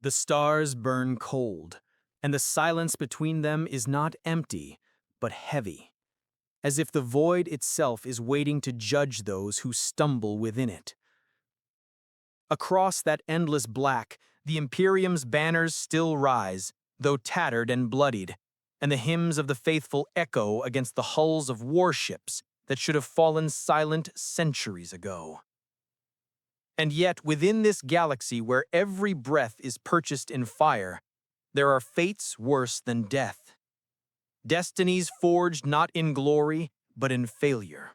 The stars burn cold, and the silence between them is not empty, but heavy, as if the void itself is waiting to judge those who stumble within it. Across that endless black, the Imperium's banners still rise, though tattered and bloodied, and the hymns of the faithful echo against the hulls of warships that should have fallen silent centuries ago. And yet, within this galaxy where every breath is purchased in fire, there are fates worse than death. Destinies forged not in glory, but in failure.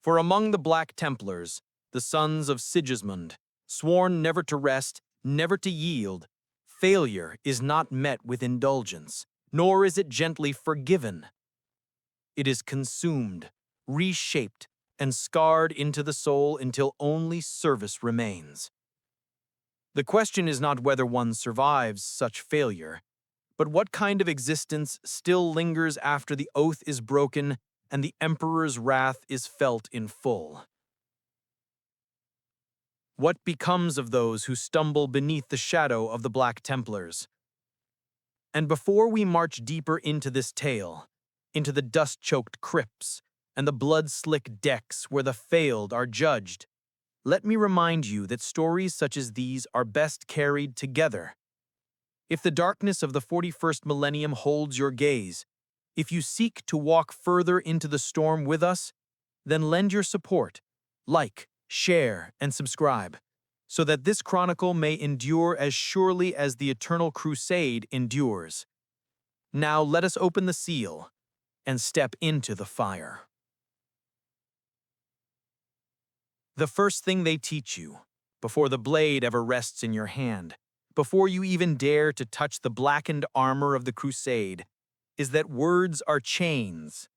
For among the Black Templars, the sons of Sigismund, sworn never to rest, never to yield, failure is not met with indulgence, nor is it gently forgiven. It is consumed, reshaped, and scarred into the soul until only service remains. The question is not whether one survives such failure, but what kind of existence still lingers after the oath is broken and the Emperor's wrath is felt in full. What becomes of those who stumble beneath the shadow of the Black Templars? And before we march deeper into this tale, into the dust-choked crypts and the blood-slick decks where the failed are judged, let me remind you that stories such as these are best carried together. If the darkness of the 41st millennium holds your gaze, if you seek to walk further into the storm with us, then lend your support, like, share, and subscribe, so that this chronicle may endure as surely as the eternal crusade endures. Now let us open the seal and step into the fire. The first thing they teach you, before the blade ever rests in your hand, before you even dare to touch the blackened armor of the crusade, is that words are chains.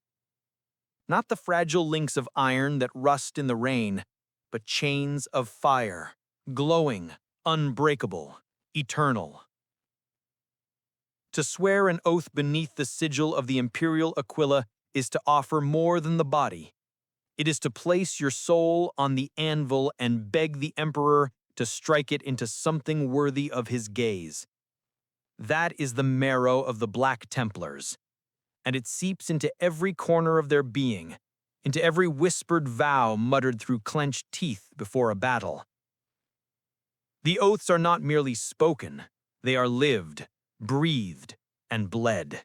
Not the fragile links of iron that rust in the rain, but chains of fire, glowing, unbreakable, eternal. To swear an oath beneath the sigil of the imperial Aquila is to offer more than the body. It is to place your soul on the anvil and beg the Emperor to strike it into something worthy of his gaze. That is the marrow of the Black Templars, and it seeps into every corner of their being, into every whispered vow muttered through clenched teeth before a battle. The oaths are not merely spoken, they are lived, breathed, and bled.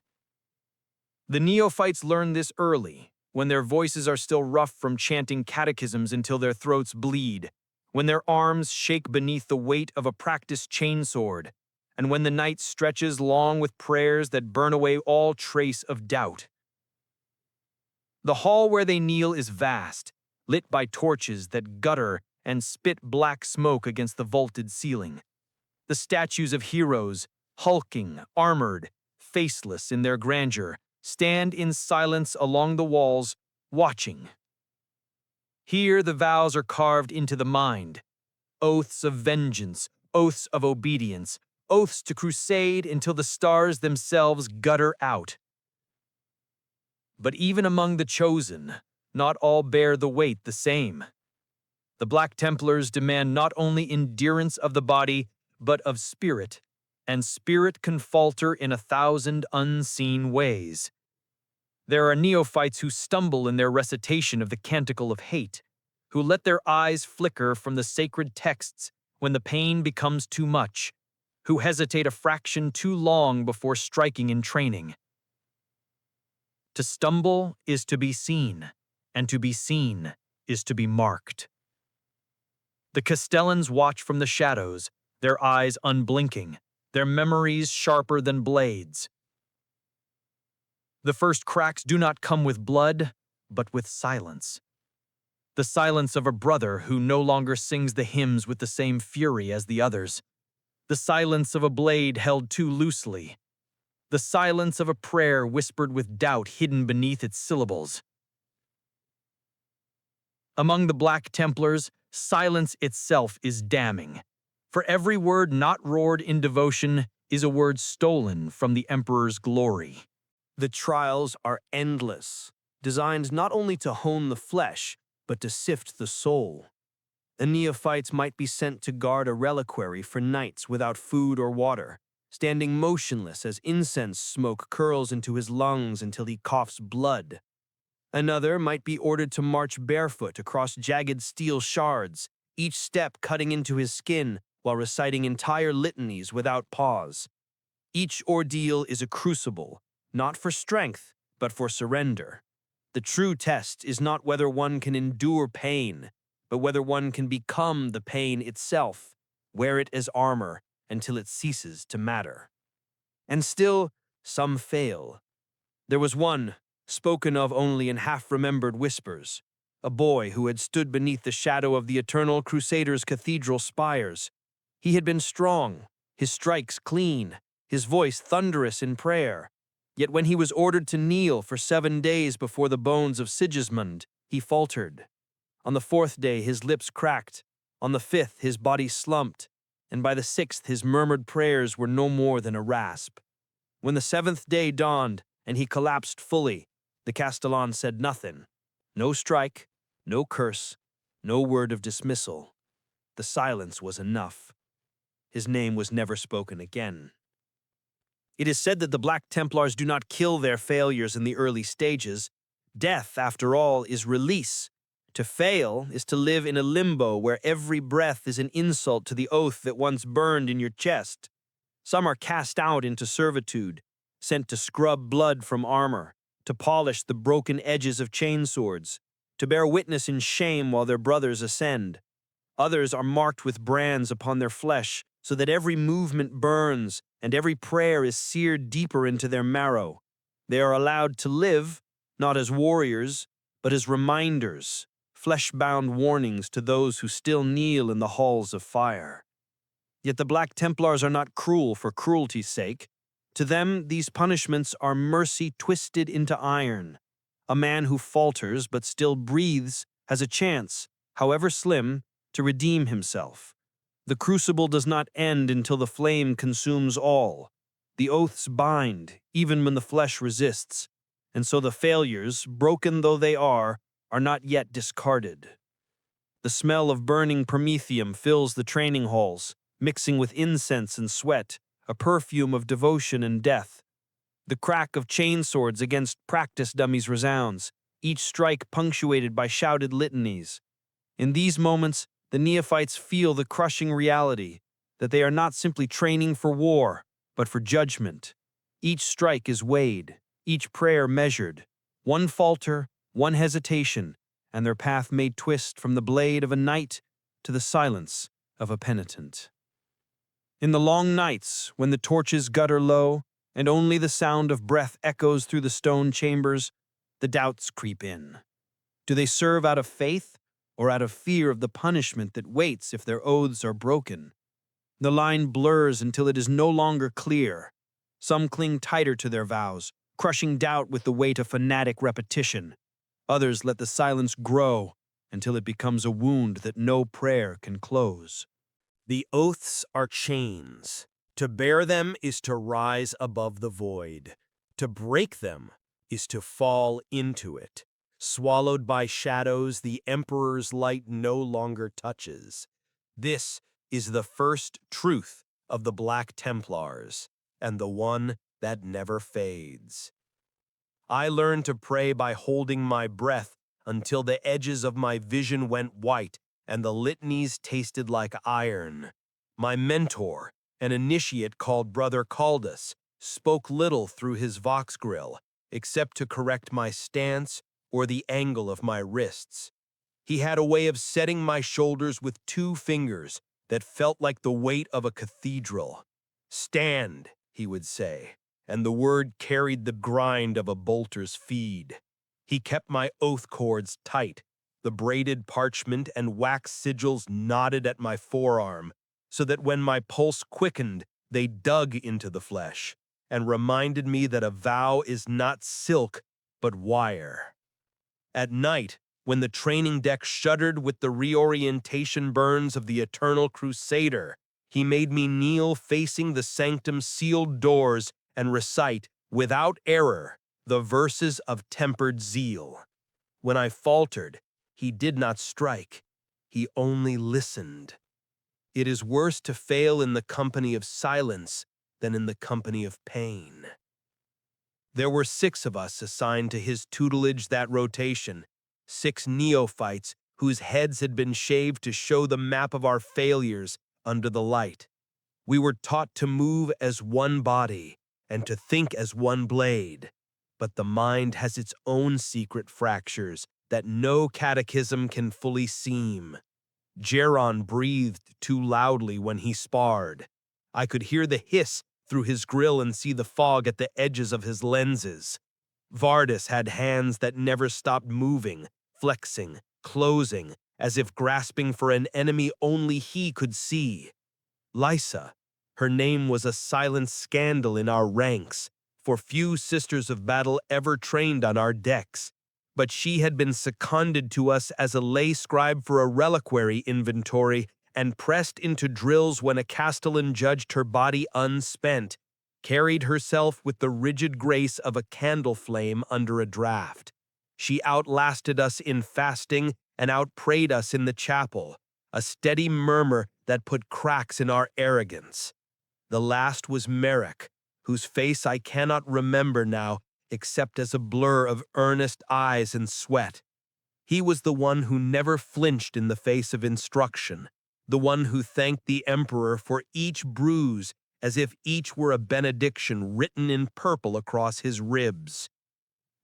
The neophytes learn this early, when their voices are still rough from chanting catechisms until their throats bleed, when their arms shake beneath the weight of a practiced chainsword, and when the night stretches long with prayers that burn away all trace of doubt. The hall where they kneel is vast, lit by torches that gutter and spit black smoke against the vaulted ceiling. The statues of heroes, hulking, armored, faceless in their grandeur, stand in silence along the walls, watching. Here the vows are carved into the mind, oaths of vengeance, oaths of obedience, oaths to crusade until the stars themselves gutter out. But even among the chosen, not all bear the weight the same. The Black Templars demand not only endurance of the body, but of spirit, and spirit can falter in 1,000 unseen ways. There are neophytes who stumble in their recitation of the Canticle of Hate, who let their eyes flicker from the sacred texts when the pain becomes too much, who hesitate a fraction too long before striking in training. To stumble is to be seen, and to be seen is to be marked. The Castellans watch from the shadows, their eyes unblinking, their memories sharper than blades. The first cracks do not come with blood, but with silence. The silence of a brother who no longer sings the hymns with the same fury as the others. The silence of a blade held too loosely. The silence of a prayer whispered with doubt hidden beneath its syllables. Among the Black Templars, silence itself is damning. For every word not roared in devotion is a word stolen from the Emperor's glory. The trials are endless, designed not only to hone the flesh, but to sift the soul. The neophytes might be sent to guard a reliquary for nights without food or water, standing motionless as incense smoke curls into his lungs until he coughs blood. Another might be ordered to march barefoot across jagged steel shards, each step cutting into his skin while reciting entire litanies without pause. Each ordeal is a crucible, not for strength, but for surrender. The true test is not whether one can endure pain, but whether one can become the pain itself, wear it as armor until it ceases to matter. And still, some fail. There was one, spoken of only in half-remembered whispers, a boy who had stood beneath the shadow of the eternal Crusaders' cathedral spires. He had been strong, his strikes clean, his voice thunderous in prayer. Yet when he was ordered to kneel for 7 days before the bones of Sigismund, he faltered. On the 4th day his lips cracked, on the 5th his body slumped, and by the 6th his murmured prayers were no more than a rasp. When the 7th day dawned and he collapsed fully, the Castellan said nothing. No strike, no curse, no word of dismissal. The silence was enough. His name was never spoken again. It is said that the Black Templars do not kill their failures in the early stages. Death, after all, is release. To fail is to live in a limbo where every breath is an insult to the oath that once burned in your chest. Some are cast out into servitude, sent to scrub blood from armor, to polish the broken edges of chainswords, to bear witness in shame while their brothers ascend. Others are marked with brands upon their flesh, so that every movement burns and every prayer is seared deeper into their marrow. They are allowed to live, not as warriors, but as reminders, flesh-bound warnings to those who still kneel in the halls of fire. Yet the Black Templars are not cruel for cruelty's sake. To them, these punishments are mercy twisted into iron. A man who falters but still breathes has a chance, however slim, to redeem himself. The crucible does not end until the flame consumes all. The oaths bind, even when the flesh resists, and so the failures, broken though they are not yet discarded. The smell of burning promethium fills the training halls, mixing with incense and sweat, a perfume of devotion and death. The crack of chainswords against practice dummies resounds, each strike punctuated by shouted litanies. In these moments, the neophytes feel the crushing reality that they are not simply training for war, but for judgment. Each strike is weighed, each prayer measured. One falter, one hesitation, and their path may twist from the blade of a knight to the silence of a penitent. In the long nights, when the torches gutter low, and only the sound of breath echoes through the stone chambers, the doubts creep in. Do they serve out of faith, or out of fear of the punishment that waits if their oaths are broken? The line blurs until it is no longer clear. Some cling tighter to their vows, crushing doubt with the weight of fanatic repetition. Others let the silence grow until it becomes a wound that no prayer can close. The oaths are chains. To bear them is to rise above the void. To break them is to fall into it. Swallowed by shadows, the Emperor's light no longer touches. This is the first truth of the Black Templars, and the one that never fades. I learned to pray by holding my breath until the edges of my vision went white and the litanies tasted like iron. My mentor, an initiate called Brother Caldas, spoke little through his vox grill, except to correct my stance or the angle of my wrists. He had a way of setting my shoulders with 2 fingers that felt like the weight of a cathedral. "Stand," he would say, and the word carried the grind of a bolter's feed. He kept my oath cords tight, the braided parchment and wax sigils knotted at my forearm, so that when my pulse quickened, they dug into the flesh, and reminded me that a vow is not silk, but wire. At night, when the training deck shuddered with the reorientation burns of the eternal crusader, he made me kneel facing the sanctum's sealed doors and recite, without error, the verses of tempered zeal. When I faltered, he did not strike. He only listened. It is worse to fail in the company of silence than in the company of pain. There were 6 of us assigned to his tutelage that rotation, 6 neophytes whose heads had been shaved to show the map of our failures under the light. We were taught to move as one body and to think as one blade, but the mind has its own secret fractures that no catechism can fully seam. Geron breathed too loudly when he sparred. I could hear the hiss through his grill and see the fog at the edges of his lenses. Vardis had hands that never stopped moving, flexing, closing, as if grasping for an enemy only he could see. Lysa, her name was a silent scandal in our ranks, for few sisters of battle ever trained on our decks, but she had been seconded to us as a lay scribe for a reliquary inventory and pressed into drills when a castellan judged her body unspent, carried herself with the rigid grace of a candle flame under a draft. She outlasted us in fasting and outprayed us in the chapel, a steady murmur that put cracks in our arrogance. The last was Merrick, whose face I cannot remember now except as a blur of earnest eyes and sweat. He was the one who never flinched in the face of instruction, the one who thanked the emperor for each bruise as if each were a benediction written in purple across his ribs.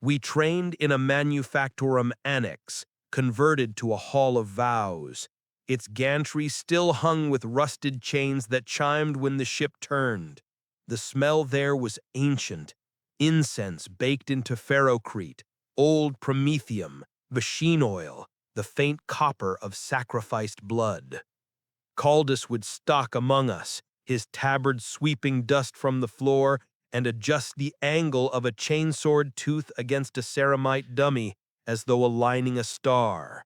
We trained in a manufactorum annex, converted to a hall of vows. Its gantry still hung with rusted chains that chimed when the ship turned. The smell there was ancient, incense baked into ferrocrete, old promethium, machine oil, the faint copper of sacrificed blood. Caldus would stalk among us, his tabard sweeping dust from the floor, and adjust the angle of a chainsword tooth against a ceramite dummy as though aligning a star.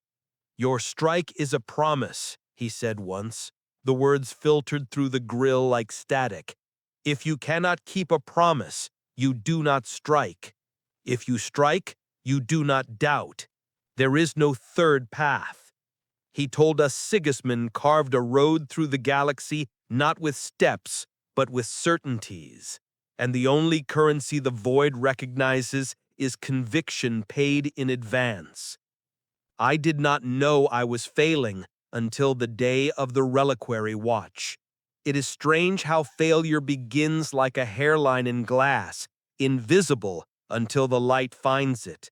"Your strike is a promise," he said once. The words filtered through the grill like static. "If you cannot keep a promise, you do not strike. If you strike, you do not doubt. There is no third path." He told us Sigismund carved a road through the galaxy not with steps, but with certainties. And the only currency the void recognizes is conviction paid in advance. I did not know I was failing until the day of the reliquary watch. It is strange how failure begins like a hairline in glass, invisible until the light finds it.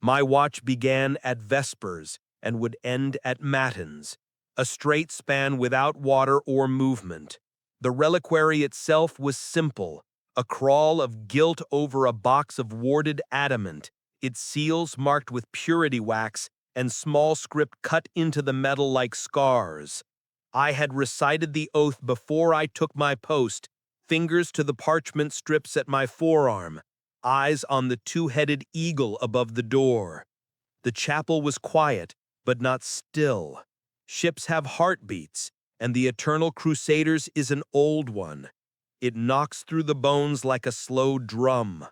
My watch began at vespers and would end at matins, a straight span without water or movement. The reliquary itself was simple, a crawl of gilt over a box of warded adamant, its seals marked with purity wax and small script cut into the metal like scars. I had recited the oath before I took my post, fingers to the parchment strips at my forearm, eyes on the 2-headed eagle above the door. The chapel was quiet, but not still. Ships have heartbeats, and the Eternal Crusaders is an old one. It knocks through the bones like a slow drum.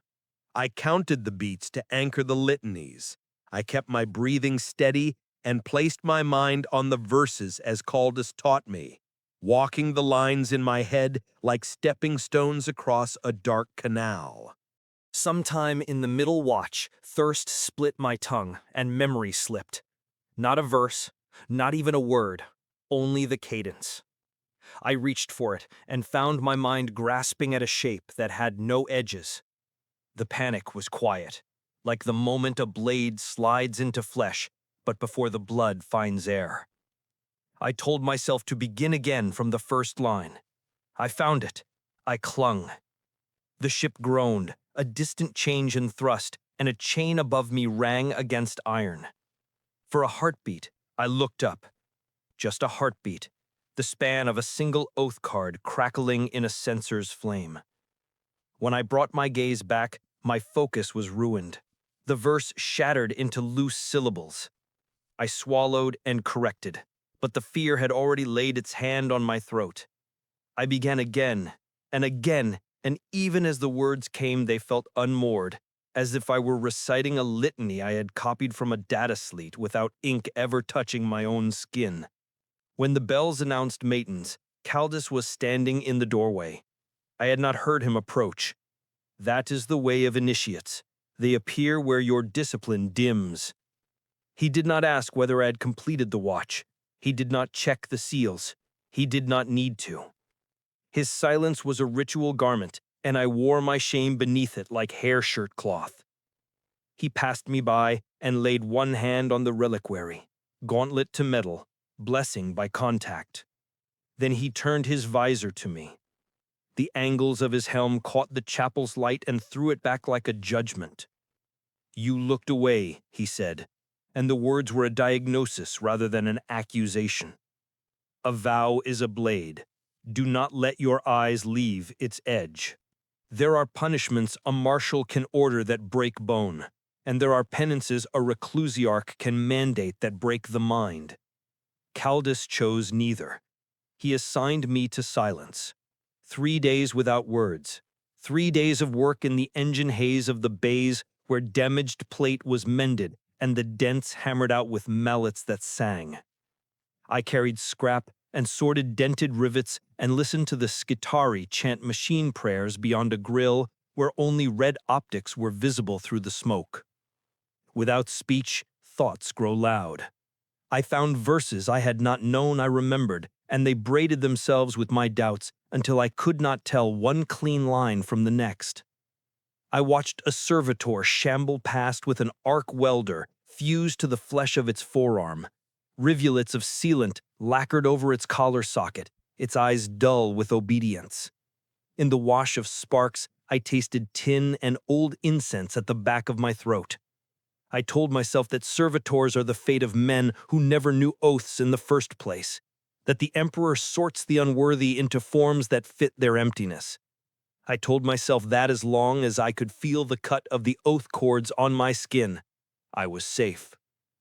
I counted the beats to anchor the litanies. I kept my breathing steady and placed my mind on the verses as Caldus taught me, walking the lines in my head like stepping stones across a dark canal. Sometime in the middle watch, thirst split my tongue and memory slipped. Not a verse, not even a word, only the cadence. I reached for it and found my mind grasping at a shape that had no edges. The panic was quiet, like the moment a blade slides into flesh, but before the blood finds air. I told myself to begin again from the first line. I found it. I clung. The ship groaned, a distant change in thrust, and a chain above me rang against iron. For a heartbeat, I looked up. Just a heartbeat, the span of a single oath card crackling in a censer's flame. When I brought my gaze back, my focus was ruined. The verse shattered into loose syllables. I swallowed and corrected, but the fear had already laid its hand on my throat. I began again, and even as the words came, they felt unmoored, as if I were reciting a litany I had copied from a data slate without ink ever touching my own skin. When the bells announced matins, Caldus was standing in the doorway. I had not heard him approach. That is the way of initiates. They appear where your discipline dims. He did not ask whether I had completed the watch. He did not check the seals. He did not need to. His silence was a ritual garment, and I wore my shame beneath it like hair shirt cloth. He passed me by and laid one hand on the reliquary, gauntlet to metal, blessing by contact. Then he turned his visor to me. The angles of his helm caught the chapel's light and threw it back like a judgment. "You looked away," he said, and the words were a diagnosis rather than an accusation. "A vow is a blade. Do not let your eyes leave its edge. There are punishments a marshal can order that break bone, and there are penances a reclusiarch can mandate that break the mind. Caldus chose neither. He assigned me to silence. 3 days without words. 3 days of work in the engine haze of the bays where damaged plate was mended and the dents hammered out with mallets that sang. I carried scrap and sorted dented rivets and listened to the Skitari chant machine prayers beyond a grill where only red optics were visible through the smoke. Without speech, thoughts grow loud. I found verses I had not known I remembered, and they braided themselves with my doubts until I could not tell one clean line from the next. I watched a servitor shamble past with an arc welder fused to the flesh of its forearm, rivulets of sealant lacquered over its collar socket, its eyes dull with obedience. In the wash of sparks, I tasted tin and old incense at the back of my throat. I told myself that servitors are the fate of men who never knew oaths in the first place, that the emperor sorts the unworthy into forms that fit their emptiness. I told myself that as long as I could feel the cut of the oath cords on my skin, I was safe.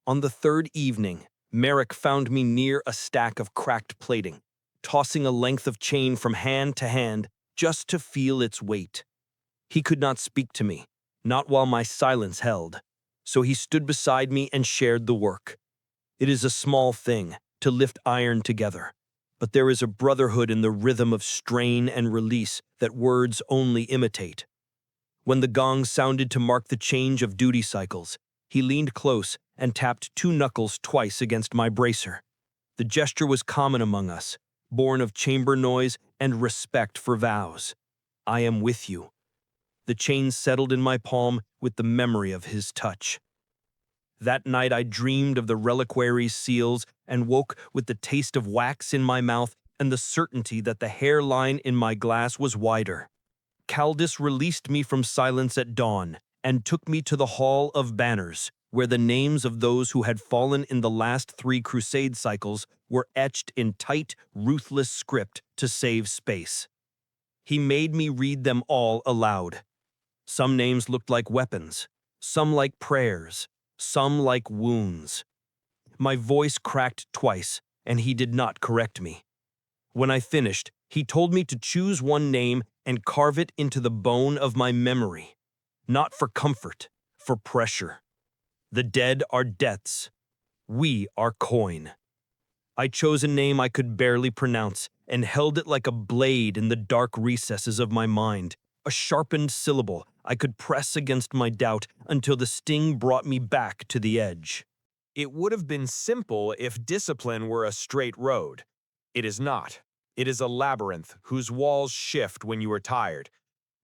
On the third evening, Merrick found me near a stack of cracked plating, tossing a length of chain from hand to hand just to feel its weight. He could not speak to me, not while my silence held. So he stood beside me and shared the work. It is a small thing to lift iron together, but there is a brotherhood in the rhythm of strain and release that words only imitate. When the gong sounded to mark the change of duty cycles, he leaned close and tapped 2 knuckles twice against my bracer. The gesture was common among us, born of chamber noise and respect for vows. I am with you. The chain settled in my palm with the memory of his touch. That night I dreamed of the reliquary's seals and woke with the taste of wax in my mouth and the certainty that the hairline in my glass was wider. Caldus released me from silence at dawn and took me to the Hall of Banners, where the names of those who had fallen in the last 3 crusade cycles were etched in tight, ruthless script to save space. He made me read them all aloud. Some names looked like weapons, some like prayers, some like wounds. My voice cracked twice, and he did not correct me. When I finished, he told me to choose one name and carve it into the bone of my memory. Not for comfort, for pressure. The dead are deaths. We are coin. I chose a name I could barely pronounce and held it like a blade in the dark recesses of my mind, a sharpened syllable I could press against my doubt until the sting brought me back to the edge. It would have been simple if discipline were a straight road. It is not. It is a labyrinth whose walls shift when you are tired.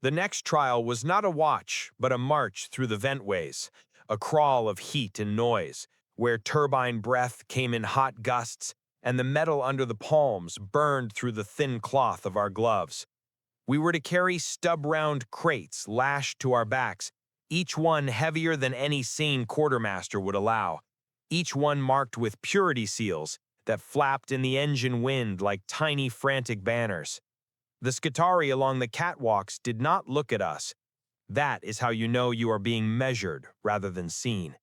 The next trial was not a watch, but a march through the ventways, a crawl of heat and noise, where turbine breath came in hot gusts and the metal under the palms burned through the thin cloth of our gloves. We were to carry stub-round crates lashed to our backs, each one heavier than any sane quartermaster would allow, each one marked with purity seals that flapped in the engine wind like tiny frantic banners. The Skitari along the catwalks did not look at us. That is how you know you are being measured rather than seen.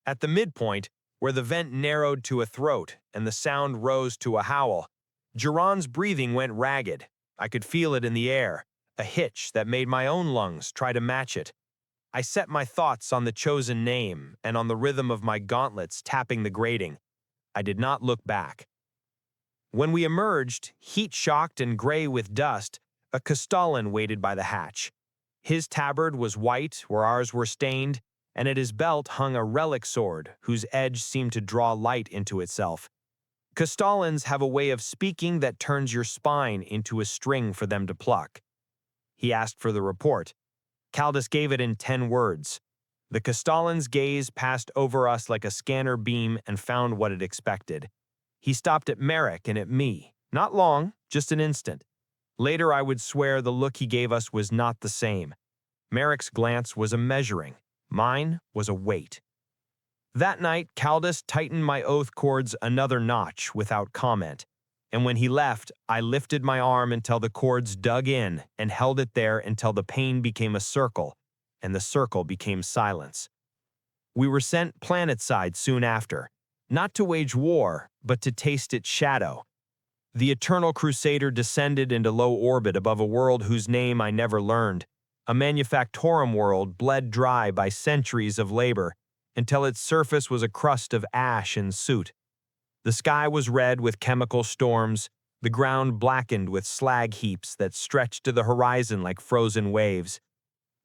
At the midpoint, where the vent narrowed to a throat and the sound rose to a howl, Geron's breathing went ragged. I could feel it in the air, a hitch that made my own lungs try to match it. I set my thoughts on the chosen name and on the rhythm of my gauntlets tapping the grating. I did not look back. When we emerged, heat-shocked and gray with dust, a Castellan waited by the hatch. His tabard was white where ours were stained, and at his belt hung a relic sword whose edge seemed to draw light into itself. Castellans have a way of speaking that turns your spine into a string for them to pluck. He asked for the report. Caldus gave it in 10 words. The Castellan's gaze passed over us like a scanner beam and found what it expected. He stopped at Merrick and at me. Not long, just an instant. Later I would swear the look he gave us was not the same. Merrick's glance was a measuring. Mine was a weight. That night, Caldus tightened my oath cords another notch without comment, and when he left, I lifted my arm until the cords dug in and held it there until the pain became a circle, and the circle became silence. We were sent planetside soon after, not to wage war, but to taste its shadow. The Eternal Crusader descended into low orbit above a world whose name I never learned, a manufactorum world bled dry by centuries of labor, until its surface was a crust of ash and soot. The sky was red with chemical storms, the ground blackened with slag heaps that stretched to the horizon like frozen waves.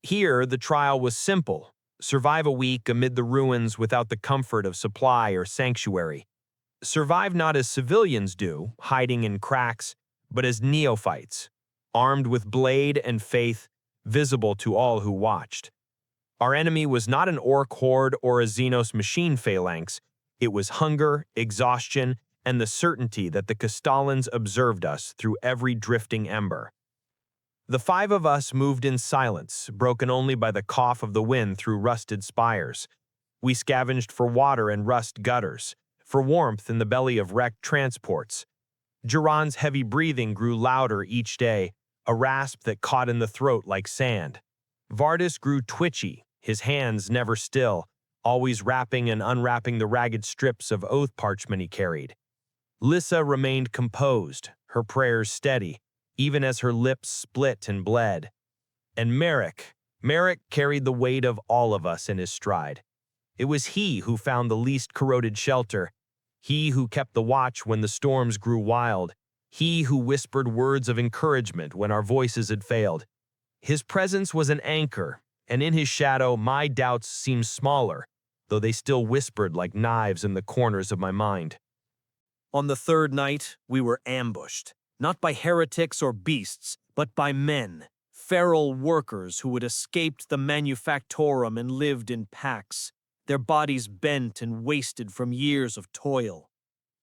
Here, the trial was simple: survive a week amid the ruins without the comfort of supply or sanctuary. Survive not as civilians do, hiding in cracks, but as neophytes, armed with blade and faith, visible to all who watched. Our enemy was not an orc horde or a Xenos machine phalanx. It was hunger, exhaustion, and the certainty that the Castellans observed us through every drifting ember. The 5 of us moved in silence, broken only by the cough of the wind through rusted spires. We scavenged for water in rust gutters, for warmth in the belly of wrecked transports. Duran's heavy breathing grew louder each day, a rasp that caught in the throat like sand. Vardis grew twitchy, his hands never still, always wrapping and unwrapping the ragged strips of oath parchment he carried. Lissa remained composed, her prayers steady, even as her lips split and bled. And Merrick carried the weight of all of us in his stride. It was he who found the least corroded shelter, he who kept the watch when the storms grew wild, he who whispered words of encouragement when our voices had failed. His presence was an anchor, and in his shadow my doubts seemed smaller, though they still whispered like knives in the corners of my mind. On the 3rd night, we were ambushed, not by heretics or beasts, but by men, feral workers who had escaped the manufactorum and lived in packs, their bodies bent and wasted from years of toil.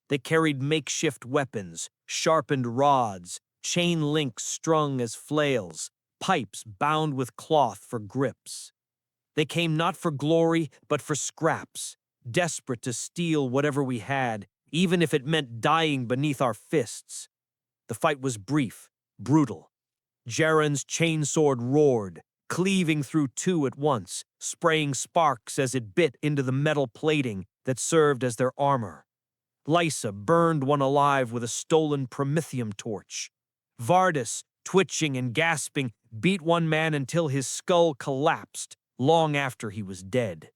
They carried makeshift weapons, sharpened rods, chain links strung as flails, pipes bound with cloth for grips. They came not for glory, but for scraps, desperate to steal whatever we had, even if it meant dying beneath our fists. The fight was brief, brutal. Jaren's chainsword roared, cleaving through 2 at once, spraying sparks as it bit into the metal plating that served as their armor. Lysa burned one alive with a stolen promethium torch. Vardis, twitching and gasping, beat one man until his skull collapsed long after he was dead.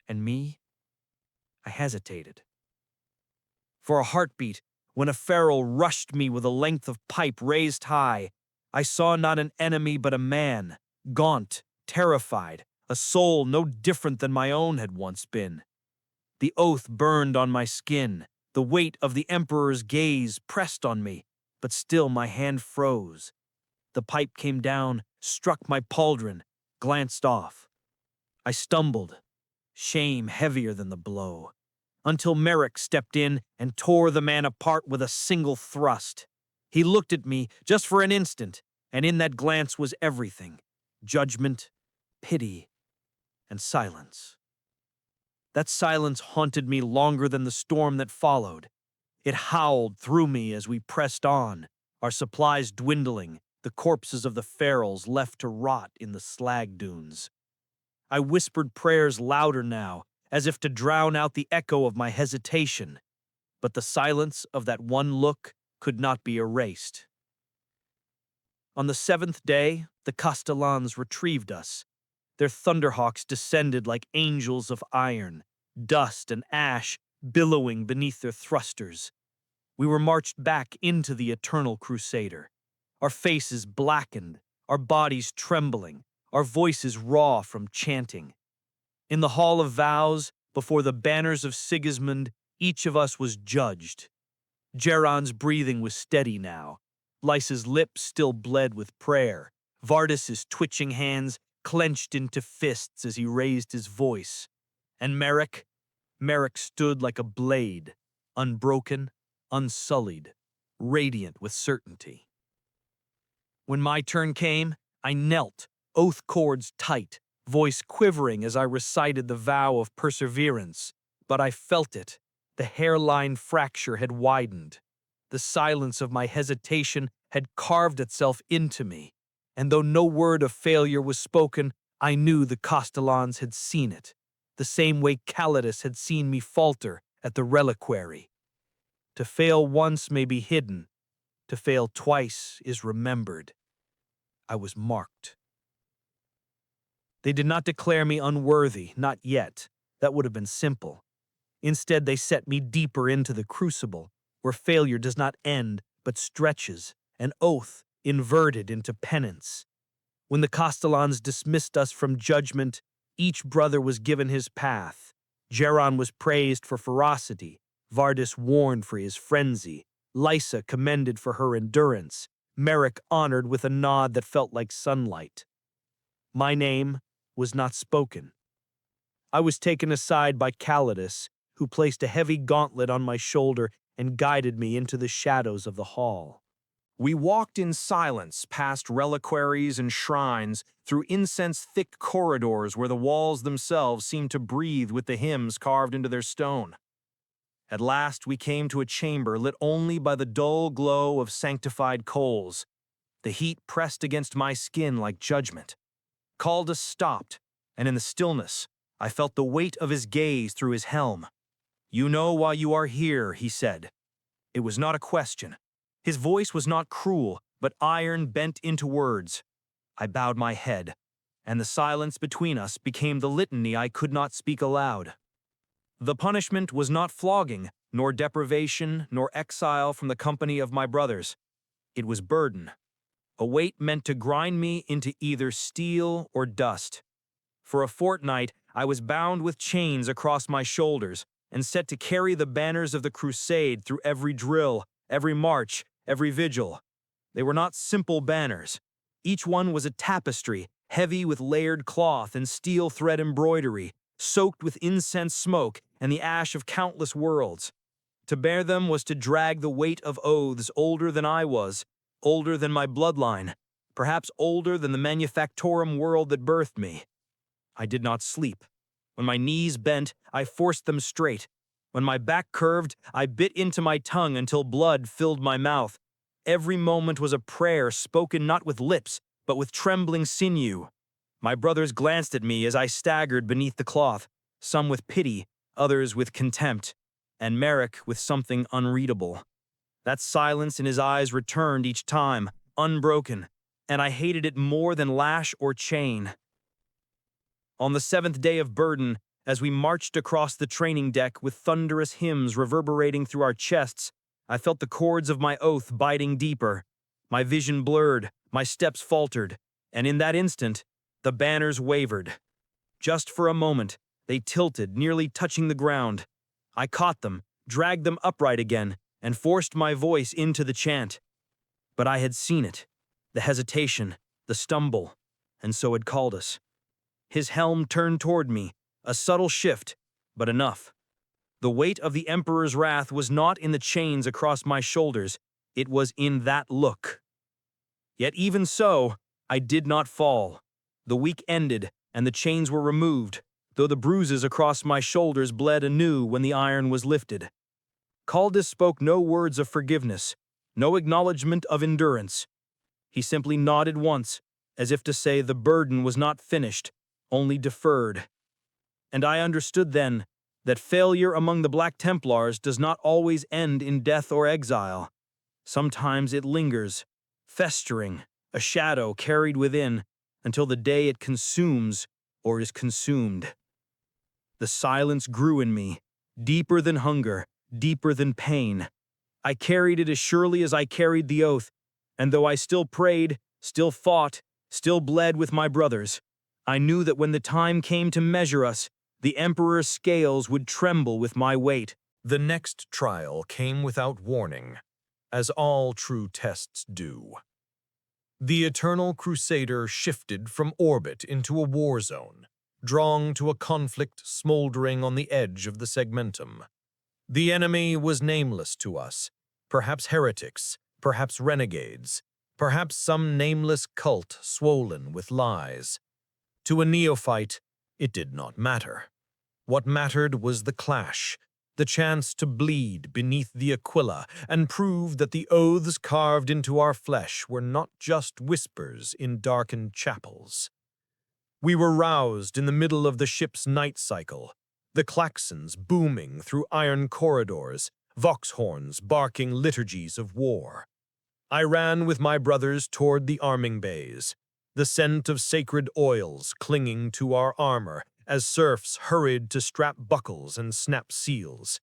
And me? I hesitated. For a heartbeat, when a feral rushed me with a length of pipe raised high, I saw not an enemy but a man, gaunt, terrified, a soul no different than my own had once been. The oath burned on my skin, the weight of the Emperor's gaze pressed on me, but still my hand froze. The pipe came down, struck my pauldron, glanced off. I stumbled, shame heavier than the blow, until Merrick stepped in and tore the man apart with a single thrust. He looked at me just for an instant, and in that glance was everything: judgment, pity, and silence. That silence haunted me longer than the storm that followed. It howled through me as we pressed on, our supplies dwindling, the corpses of the ferals left to rot in the slag dunes. I whispered prayers louder now, as if to drown out the echo of my hesitation, but the silence of that one look could not be erased. On the 7th day, the Castellans retrieved us. Their thunderhawks descended like angels of iron, dust and ash billowing beneath their thrusters. We were marched back into the eternal crusader, our faces blackened, our bodies trembling, our voices raw from chanting. In the Hall of Vows, before the banners of Sigismund, each of us was judged. Geron's breathing was steady now. Lysa's lips still bled with prayer. Vardis's twitching hands clenched into fists as he raised his voice. And Merrick stood like a blade, unbroken, unsullied, radiant with certainty. When my turn came, I knelt, oath cords tight, voice quivering as I recited the vow of perseverance. But I felt it. The hairline fracture had widened. The silence of my hesitation had carved itself into me. And though no word of failure was spoken, I knew the Castellans had seen it, the same way Calidus had seen me falter at the reliquary. To fail once may be hidden. To fail twice is remembered. I was marked. They did not declare me unworthy, not yet. That would have been simple. Instead, they set me deeper into the crucible, where failure does not end but stretches, an oath inverted into penance. When the Castellans dismissed us from judgment, each brother was given his path. Geron was praised for ferocity, Vardis warned for his frenzy, Lysa commended for her endurance, Merrick honored with a nod that felt like sunlight. My name was not spoken. I was taken aside by Calidus, who placed a heavy gauntlet on my shoulder and guided me into the shadows of the hall. We walked in silence past reliquaries and shrines, through incense-thick corridors where the walls themselves seemed to breathe with the hymns carved into their stone. At last we came to a chamber lit only by the dull glow of sanctified coals. The heat pressed against my skin like judgment. Caldas stopped, and in the stillness, I felt the weight of his gaze through his helm. "You know why you are here," he said. It was not a question. His voice was not cruel, but iron bent into words. I bowed my head, and the silence between us became the litany I could not speak aloud. The punishment was not flogging, nor deprivation, nor exile from the company of my brothers. It was burden, a weight meant to grind me into either steel or dust. For a fortnight, I was bound with chains across my shoulders and set to carry the banners of the crusade through every drill, every march, every vigil. They were not simple banners. Each one was a tapestry, heavy with layered cloth and steel thread embroidery, soaked with incense smoke and the ash of countless worlds. To bear them was to drag the weight of oaths older than I was, older than my bloodline, perhaps older than the manufactorum world that birthed me. I did not sleep. When my knees bent, I forced them straight. When my back curved, I bit into my tongue until blood filled my mouth. Every moment was a prayer spoken not with lips, but with trembling sinew. My brothers glanced at me as I staggered beneath the cloth, some with pity, others with contempt, and Merrick with something unreadable. That silence in his eyes returned each time, unbroken, and I hated it more than lash or chain. On the seventh day of burden, as we marched across the training deck with thunderous hymns reverberating through our chests, I felt the cords of my oath biting deeper. My vision blurred, my steps faltered, and in that instant, the banners wavered. Just for a moment, they tilted, nearly touching the ground. I caught them, dragged them upright again, and forced my voice into the chant. But I had seen it, the hesitation, the stumble, and so had Caldas. His helm turned toward me, a subtle shift, but enough. The weight of the Emperor's wrath was not in the chains across my shoulders, it was in that look. Yet even so, I did not fall. The week ended, and the chains were removed, though the bruises across my shoulders bled anew when the iron was lifted. Caldas spoke no words of forgiveness, no acknowledgement of endurance. He simply nodded once, as if to say the burden was not finished, only deferred. And I understood then that failure among the Black Templars does not always end in death or exile. Sometimes it lingers, festering, a shadow carried within, until the day it consumes or is consumed. The silence grew in me, deeper than hunger, deeper than pain. I carried it as surely as I carried the oath, and though I still prayed, still fought, still bled with my brothers, I knew that when the time came to measure us, the Emperor's scales would tremble with my weight. The next trial came without warning, as all true tests do. The Eternal Crusader shifted from orbit into a war zone, drawn to a conflict smoldering on the edge of the segmentum. The enemy was nameless to us, perhaps heretics, perhaps renegades, perhaps some nameless cult swollen with lies. To a neophyte, it did not matter. What mattered was the clash, the chance to bleed beneath the Aquila and prove that the oaths carved into our flesh were not just whispers in darkened chapels. We were roused in the middle of the ship's night cycle, the klaxons booming through iron corridors, vox horns barking liturgies of war. I ran with my brothers toward the arming bays, the scent of sacred oils clinging to our armor as serfs hurried to strap buckles and snap seals.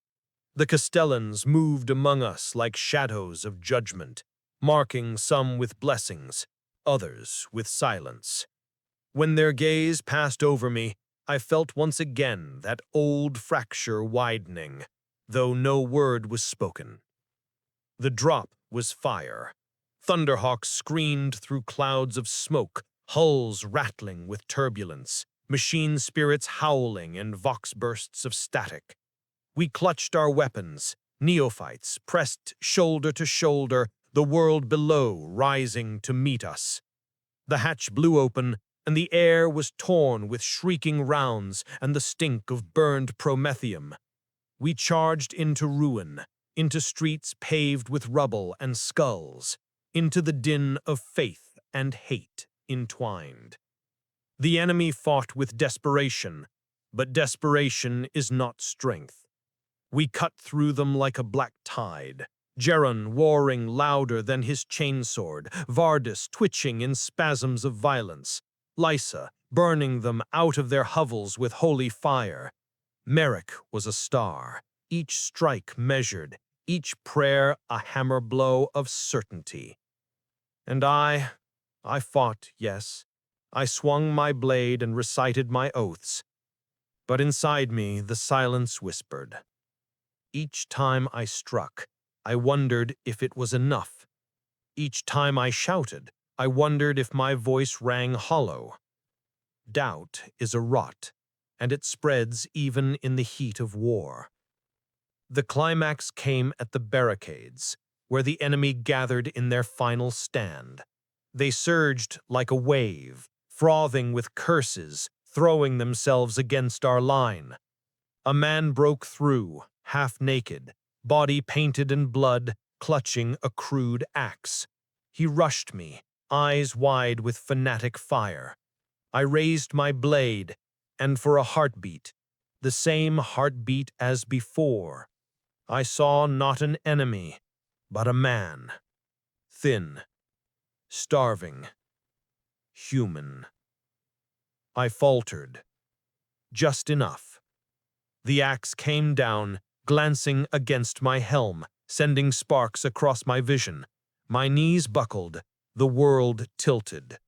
The castellans moved among us like shadows of judgment, marking some with blessings, others with silence. When their gaze passed over me, I felt once again that old fracture widening, though no word was spoken. The drop was fire. Thunderhawks screamed through clouds of smoke, hulls rattling with turbulence, machine spirits howling in vox bursts of static. We clutched our weapons, neophytes pressed shoulder to shoulder, the world below rising to meet us. The hatch blew open, and the air was torn with shrieking rounds and the stink of burned promethium. We charged into ruin, into streets paved with rubble and skulls, into the din of faith and hate entwined. The enemy fought with desperation, but desperation is not strength. We cut through them like a black tide, Geron roaring louder than his chainsword, Vardis twitching in spasms of violence, Lysa burning them out of their hovels with holy fire. Merrick was a star, each strike measured, each prayer a hammer blow of certainty. And I fought, yes. I swung my blade and recited my oaths. But inside me, the silence whispered. Each time I struck, I wondered if it was enough. Each time I shouted, I wondered if my voice rang hollow. Doubt is a rot, and it spreads even in the heat of war. The climax came at the barricades, where the enemy gathered in their final stand. They surged like a wave, frothing with curses, throwing themselves against our line. A man broke through, half naked, body painted in blood, clutching a crude axe. He rushed me, eyes wide with fanatic fire. I raised my blade, and for a heartbeat, the same heartbeat as before, I saw not an enemy, but a man. Thin, starving, human. I faltered. Just enough. The axe came down, glancing against my helm, sending sparks across my vision. My knees buckled, the world tilted.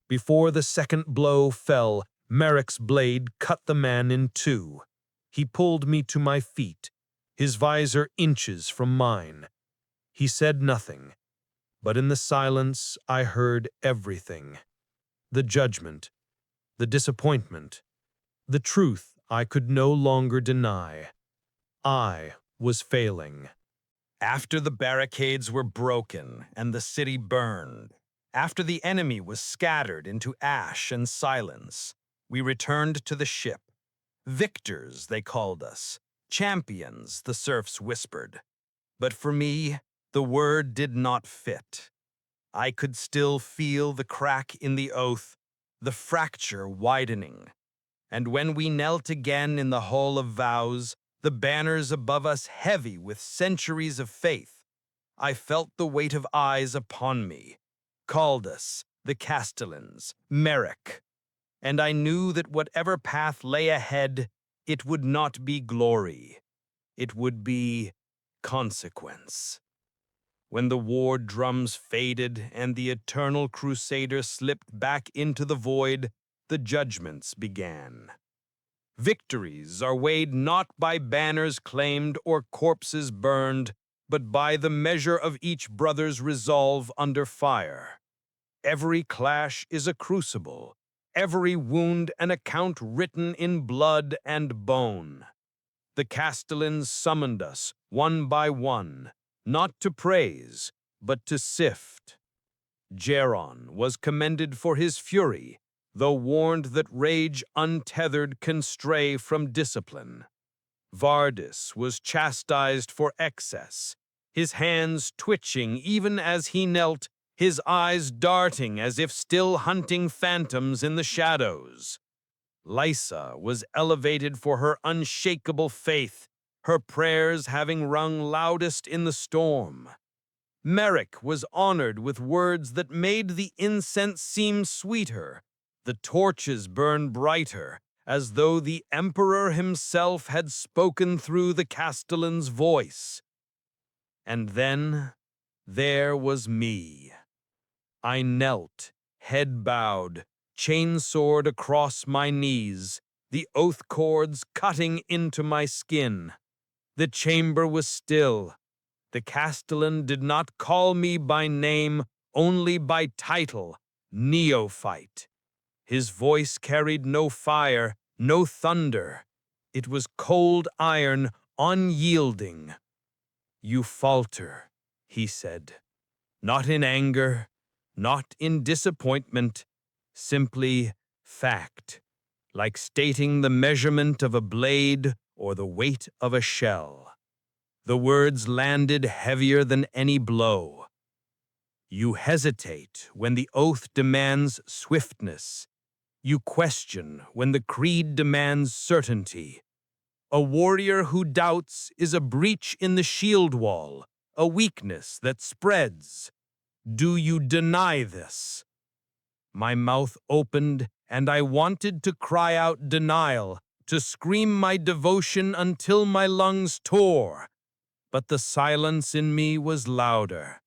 Before the second blow fell, Merrick's blade cut the man in two. He pulled me to my feet, his visor inches from mine. He said nothing, but in the silence I heard everything. The judgment, the disappointment, the truth I could no longer deny. I was failing. After the barricades were broken and the city burned, after the enemy was scattered into ash and silence, we returned to the ship. Victors, they called us. Champions, the serfs whispered. But for me, the word did not fit. I could still feel the crack in the oath, the fracture widening. And when we knelt again in the hall of vows, the banners above us heavy with centuries of faith, I felt the weight of eyes upon me. Called us, the Castellans, Merrick. and I knew that whatever path lay ahead, it would not be glory. It would be consequence. When the war drums faded and the eternal crusader slipped back into the void, the judgments began. Victories are weighed not by banners claimed or corpses burned, but by the measure of each brother's resolve under fire. Every clash is a crucible, every wound an account written in blood and bone. The Castellans summoned us, one by one, not to praise, but to sift. Geron was commended for his fury, though warned that rage untethered can stray from discipline. Vardis was chastised for excess, his hands twitching even as he knelt, his eyes darting as if still hunting phantoms in the shadows. Lysa was elevated for her unshakable faith, her prayers having rung loudest in the storm. Merrick was honored with words that made the incense seem sweeter, the torches burn brighter, as though the emperor himself had spoken through the Castellan's voice. And then there was me. I knelt, head bowed, chainsword across my knees, the oath cords cutting into my skin. The chamber was still. The Castellan did not call me by name, only by title, neophyte. His voice carried no fire, no thunder. It was cold iron, unyielding. "You falter," he said, "not in anger, not in disappointment, simply fact, like stating the measurement of a blade or the weight of a shell." The words landed heavier than any blow. "You hesitate when the oath demands swiftness. You question when the creed demands certainty. A warrior who doubts is a breach in the shield wall, a weakness that spreads. Do you deny this?" My mouth opened, and I wanted to cry out denial, to scream my devotion until my lungs tore. But the silence in me was louder.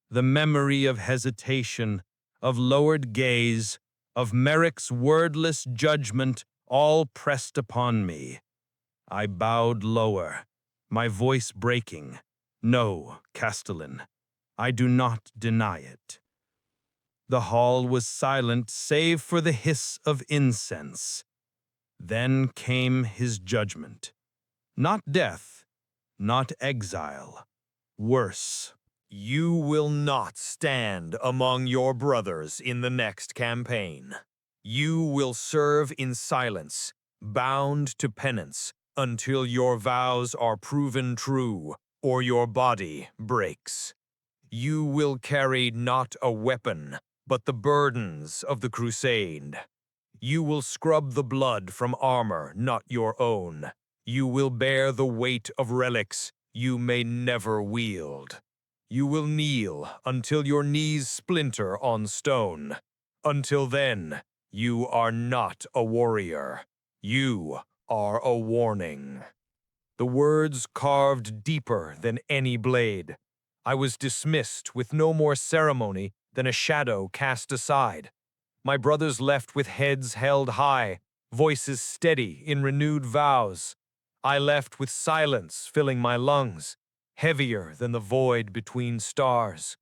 The memory of hesitation, of lowered gaze, of Merrick's wordless judgment all pressed upon me. I bowed lower, my voice breaking. "No, Castellan, I do not deny it." The hall was silent save for the hiss of incense. Then came his judgment. Not death, not exile. Worse. "You will not stand among your brothers in the next campaign. You will serve in silence, bound to penance, until your vows are proven true, or your body breaks. You will carry not a weapon, but the burdens of the crusade. You will scrub the blood from armor not your own. You will bear the weight of relics you may never wield. You will kneel until your knees splinter on stone. Until then, you are not a warrior. You are a warning." The words carved deeper than any blade. I was dismissed with no more ceremony than a shadow cast aside. My brothers left with heads held high, voices steady in renewed vows. I left with silence filling my lungs, heavier than the void between stars.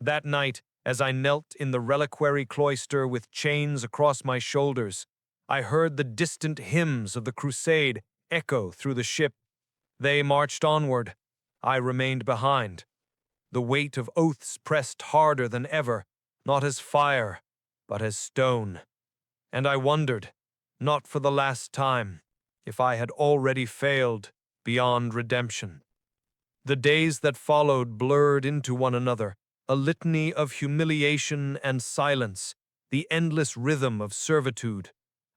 That night, as I knelt in the reliquary cloister with chains across my shoulders, I heard the distant hymns of the crusade echo through the ship. They marched onward. I remained behind. The weight of oaths pressed harder than ever, not as fire, but as stone. And I wondered, not for the last time, if I had already failed beyond redemption. The days that followed blurred into one another, a litany of humiliation and silence, the endless rhythm of servitude.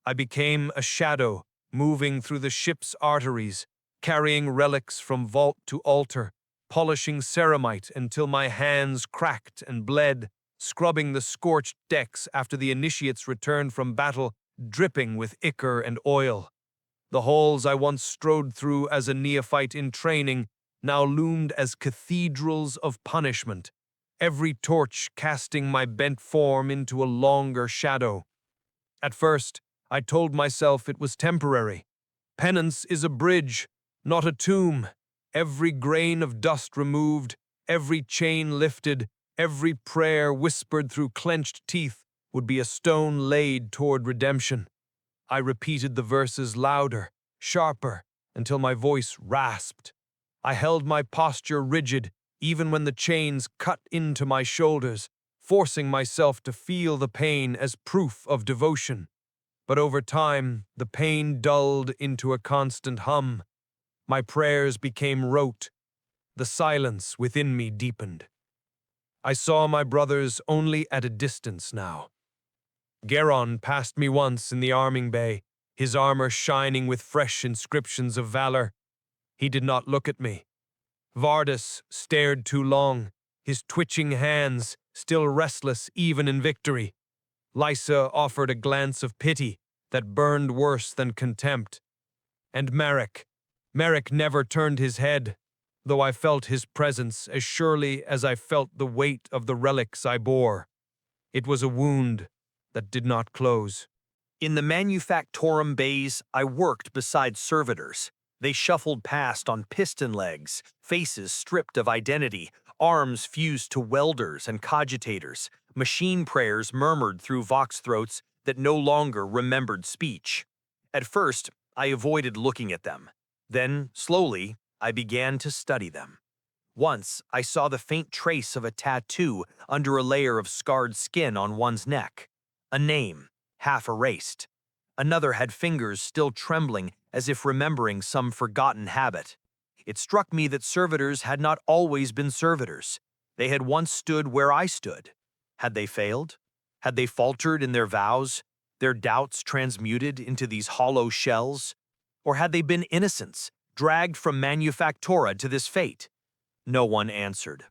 I became a shadow, moving through the ship's arteries, carrying relics from vault to altar, polishing ceramite until my hands cracked and bled, scrubbing the scorched decks after the initiates returned from battle dripping with ichor and oil. The halls I once strode through as a neophyte in training now loomed as cathedrals of punishment, every torch casting my bent form into a longer shadow. At first, I told myself it was temporary. Penance is a bridge, not a tomb. Every grain of dust removed, every chain lifted, every prayer whispered through clenched teeth would be a stone laid toward redemption. I repeated the verses louder, sharper, until my voice rasped. I held my posture rigid, even when the chains cut into my shoulders, forcing myself to feel the pain as proof of devotion. But over time, the pain dulled into a constant hum. My prayers became rote. The silence within me deepened. I saw my brothers only at a distance now. Geron passed me once in the arming bay, his armor shining with fresh inscriptions of valor. He did not look at me. Farthest stared too long, his twitching hands still restless even in victory. Lysa offered a glance of pity that burned worse than contempt. And Merrick never turned his head, though I felt his presence as surely as I felt the weight of the relics I bore. It was a wound that did not close. In the manufactorum bays, I worked beside servitors. They shuffled past on piston legs, faces stripped of identity, arms fused to welders and cogitators. Machine prayers murmured through vox throats that no longer remembered speech. At first, I avoided looking at them. Then, slowly, I began to study them. Once, I saw the faint trace of a tattoo under a layer of scarred skin on one's neck. A name, half erased. Another had fingers still trembling as if remembering some forgotten habit. It struck me that servitors had not always been servitors. They had once stood where I stood. Had they failed? Had they faltered in their vows, their doubts transmuted into these hollow shells? Or had they been innocents, dragged from manufactura to this fate? No one answered.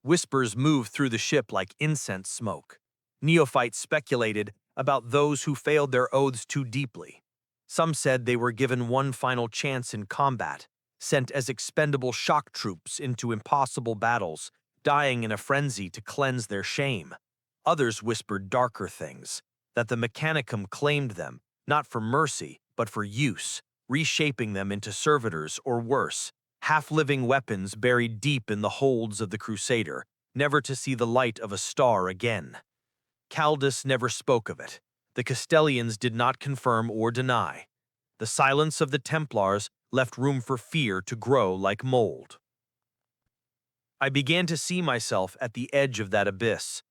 Whispers moved through the ship like incense smoke. Neophytes speculated about those who failed their oaths too deeply. Some said they were given one final chance in combat, sent as expendable shock troops into impossible battles, dying in a frenzy to cleanse their shame. Others whispered darker things, that the Mechanicum claimed them, not for mercy, but for use, reshaping them into servitors or worse, half-living weapons buried deep in the holds of the Crusader, never to see the light of a star again. Caldus never spoke of it. The Castellians did not confirm or deny. The silence of the Templars left room for fear to grow like mold. I began to see myself at the edge of that abyss.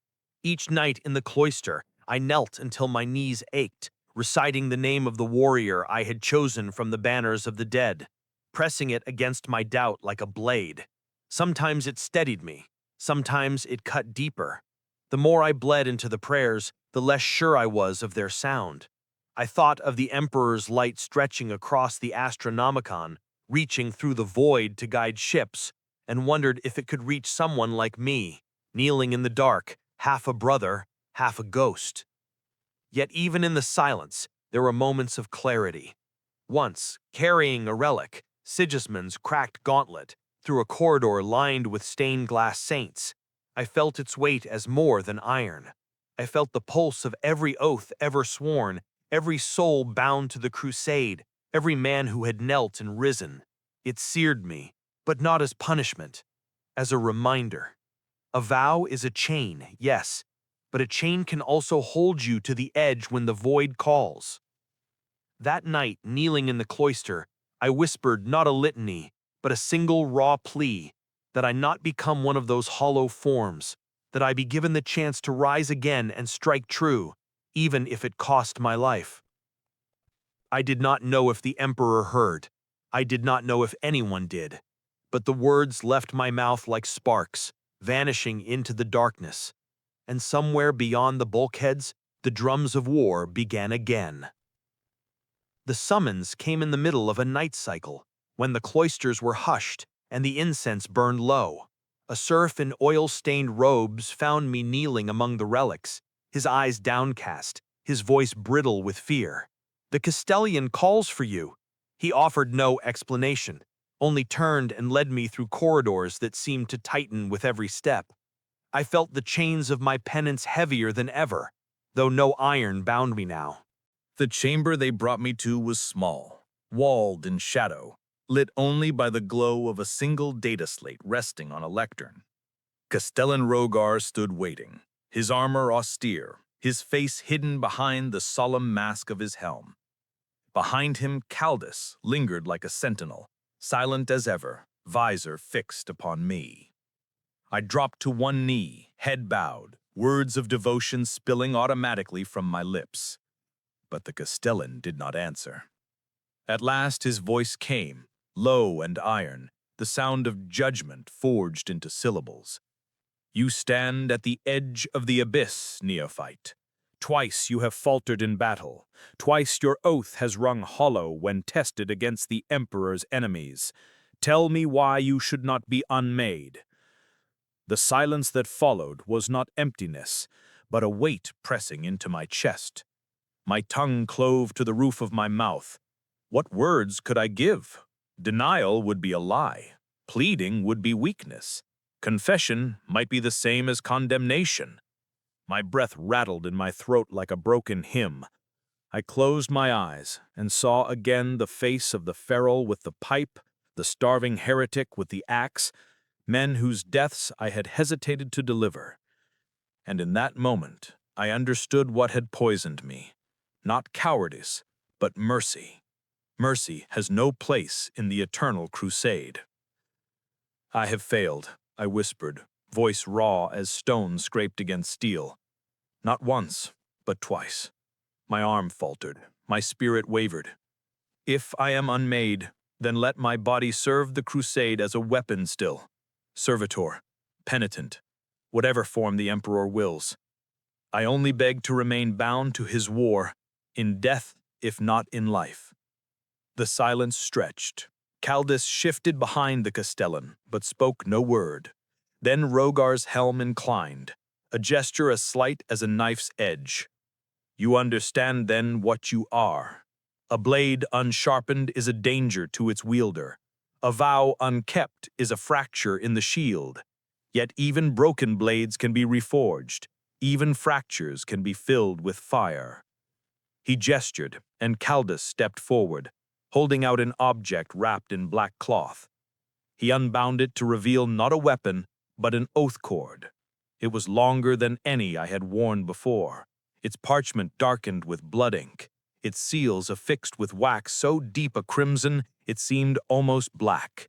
Each night in the cloister, I knelt until my knees ached, reciting the name of the warrior I had chosen from the banners of the dead, pressing it against my doubt like a blade. Sometimes it steadied me, sometimes it cut deeper. The more I bled into the prayers, the less sure I was of their sound. I thought of the Emperor's light stretching across the Astronomicon, reaching through the void to guide ships, and wondered if it could reach someone like me, kneeling in the dark, half a brother, half a ghost. Yet even in the silence, there were moments of clarity. Once, carrying a relic, Sigismund's cracked gauntlet, through a corridor lined with stained glass saints, I felt its weight as more than iron. I felt the pulse of every oath ever sworn, every soul bound to the crusade, every man who had knelt and risen. It seared me, but not as punishment, as a reminder. A vow is a chain, yes, but a chain can also hold you to the edge when the void calls. That night, kneeling in the cloister, I whispered not a litany, but a single raw plea, that I not become one of those hollow forms, that I be given the chance to rise again and strike true, even if it cost my life. I did not know if the Emperor heard. I did not know if anyone did. But the words left my mouth like sparks, vanishing into the darkness. And somewhere beyond the bulkheads, the drums of war began again. The summons came in the middle of a night cycle, when the cloisters were hushed and the incense burned low. A serf in oil-stained robes found me kneeling among the relics, his eyes downcast, his voice brittle with fear. "The Castellan calls for you." He offered no explanation, only turned and led me through corridors that seemed to tighten with every step. I felt the chains of my penance heavier than ever, though no iron bound me now. The chamber they brought me to was small, walled in shadow, lit only by the glow of a single data slate resting on a lectern. Castellan Rogar stood waiting, his armor austere, his face hidden behind the solemn mask of his helm. Behind him, Caldus lingered like a sentinel, silent as ever, visor fixed upon me. I dropped to one knee, head bowed, words of devotion spilling automatically from my lips. But the Castellan did not answer. At last his voice came, low and iron, the sound of judgment forged into syllables. "You stand at the edge of the abyss, neophyte. Twice you have faltered in battle. Twice your oath has rung hollow when tested against the Emperor's enemies. Tell me why you should not be unmade." The silence that followed was not emptiness, but a weight pressing into my chest. My tongue clove to the roof of my mouth. What words could I give? Denial would be a lie. Pleading would be weakness. Confession might be the same as condemnation. My breath rattled in my throat like a broken hymn. I closed my eyes and saw again the face of the feral with the pipe, the starving heretic with the axe, men whose deaths I had hesitated to deliver. And in that moment, I understood what had poisoned me. Not cowardice, but mercy. Mercy has no place in the eternal crusade. "I have failed," I whispered, voice raw as stone scraped against steel. Not once, but twice. My arm faltered, my spirit wavered. "If I am unmade, then let my body serve the crusade as a weapon still. Servitor, penitent, whatever form the Emperor wills. I only beg to remain bound to his war, in death if not in life." The silence stretched. Caldus shifted behind the Castellan, but spoke no word. Then Rogar's helm inclined, a gesture as slight as a knife's edge. "You understand then what you are. A blade unsharpened is a danger to its wielder. A vow unkept is a fracture in the shield. Yet even broken blades can be reforged. Even fractures can be filled with fire." He gestured, and Caldus stepped forward, holding out an object wrapped in black cloth. He unbound it to reveal not a weapon, but an oath cord. It was longer than any I had worn before, its parchment darkened with blood ink, its seals affixed with wax so deep a crimson it seemed almost black.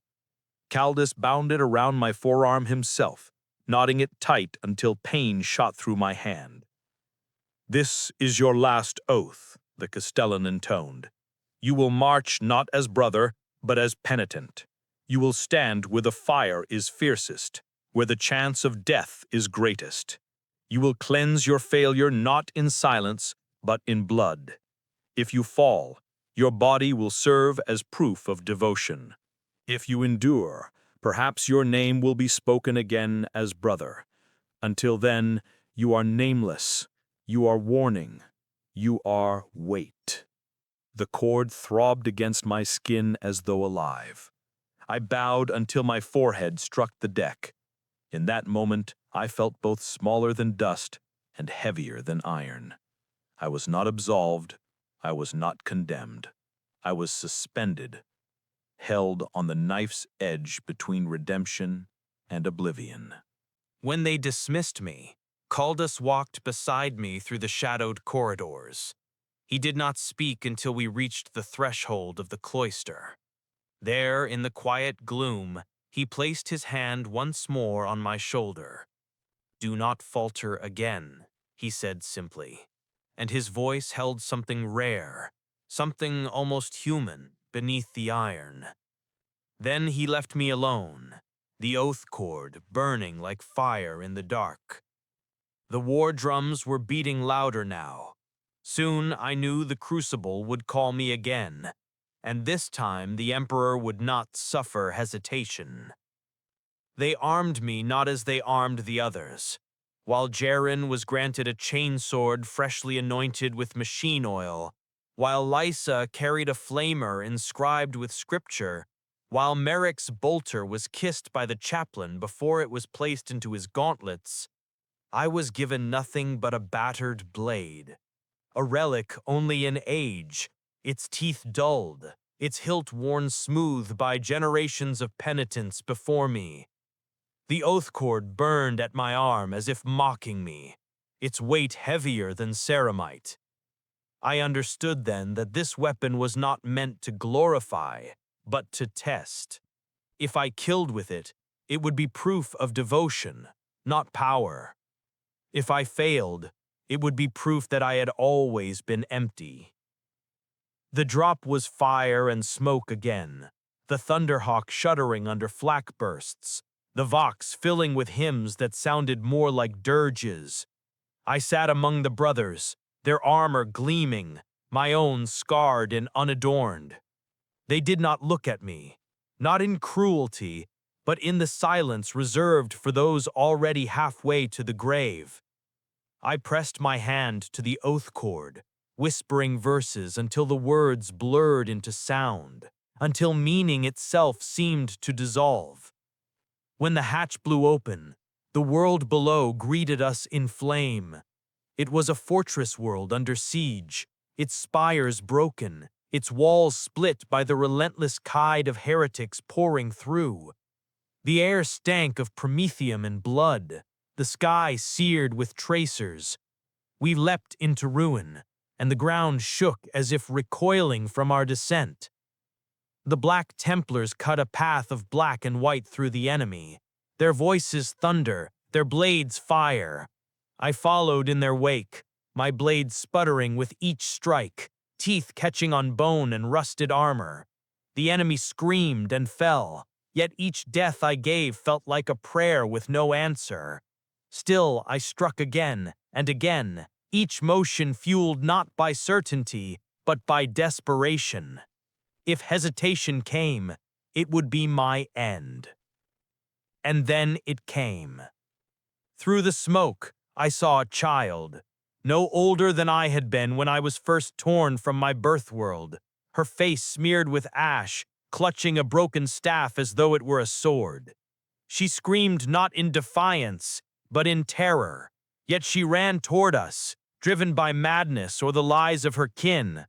Caldus bound it around my forearm himself, knotting it tight until pain shot through my hand. "This is your last oath," the Castellan intoned. "You will march not as brother, but as penitent. You will stand where the fire is fiercest, where the chance of death is greatest. You will cleanse your failure not in silence, but in blood. If you fall, your body will serve as proof of devotion. If you endure, perhaps your name will be spoken again as brother. Until then, you are nameless. You are warning. You are weight." The cord throbbed against my skin as though alive. I bowed until my forehead struck the deck. In that moment, I felt both smaller than dust and heavier than iron. I was not absolved. I was not condemned. I was suspended, held on the knife's edge between redemption and oblivion. When they dismissed me, Caldus walked beside me through the shadowed corridors. He did not speak until we reached the threshold of the cloister. There, in the quiet gloom, he placed his hand once more on my shoulder. "Do not falter again," he said simply, and his voice held something rare, something almost human, beneath the iron. Then he left me alone, the oath cord burning like fire in the dark. The war drums were beating louder now. Soon I knew the crucible would call me again, and this time the Emperor would not suffer hesitation. They armed me not as they armed the others. while Jaren was granted a chainsword freshly anointed with machine oil, while Lysa carried a flamer inscribed with scripture, while Merrick's bolter was kissed by the chaplain before it was placed into his gauntlets, I was given nothing but a battered blade, a relic only in age, its teeth dulled, its hilt worn smooth by generations of penitence before me. The oath cord burned at my arm as if mocking me, its weight heavier than ceramite. I understood then that this weapon was not meant to glorify, but to test. If I killed with it, it would be proof of devotion, not power. If I failed, it would be proof that I had always been empty. The drop was fire and smoke again, the Thunderhawk shuddering under flak bursts, the Vox filling with hymns that sounded more like dirges. I sat among the brothers, their armor gleaming, my own scarred and unadorned. They did not look at me, not in cruelty, but in the silence reserved for those already halfway to the grave. I pressed my hand to the oath cord, whispering verses until the words blurred into sound, until meaning itself seemed to dissolve. When the hatch blew open, the world below greeted us in flame. It was a fortress world under siege, its spires broken, its walls split by the relentless tide of heretics pouring through. The air stank of promethium and blood, the sky seared with tracers. We leapt into ruin, and the ground shook as if recoiling from our descent. The Black Templars cut a path of black and white through the enemy, their voices thunder, their blades fire. I followed in their wake, my blade sputtering with each strike, teeth catching on bone and rusted armor. The enemy screamed and fell, yet each death I gave felt like a prayer with no answer. Still I struck again and again, each motion fueled not by certainty, but by desperation. If hesitation came, it would be my end. And then it came. Through the smoke, I saw a child, no older than I had been when I was first torn from my birth world, her face smeared with ash, clutching a broken staff as though it were a sword. She screamed not in defiance, but in terror, yet she ran toward us, driven by madness or the lies of her kin.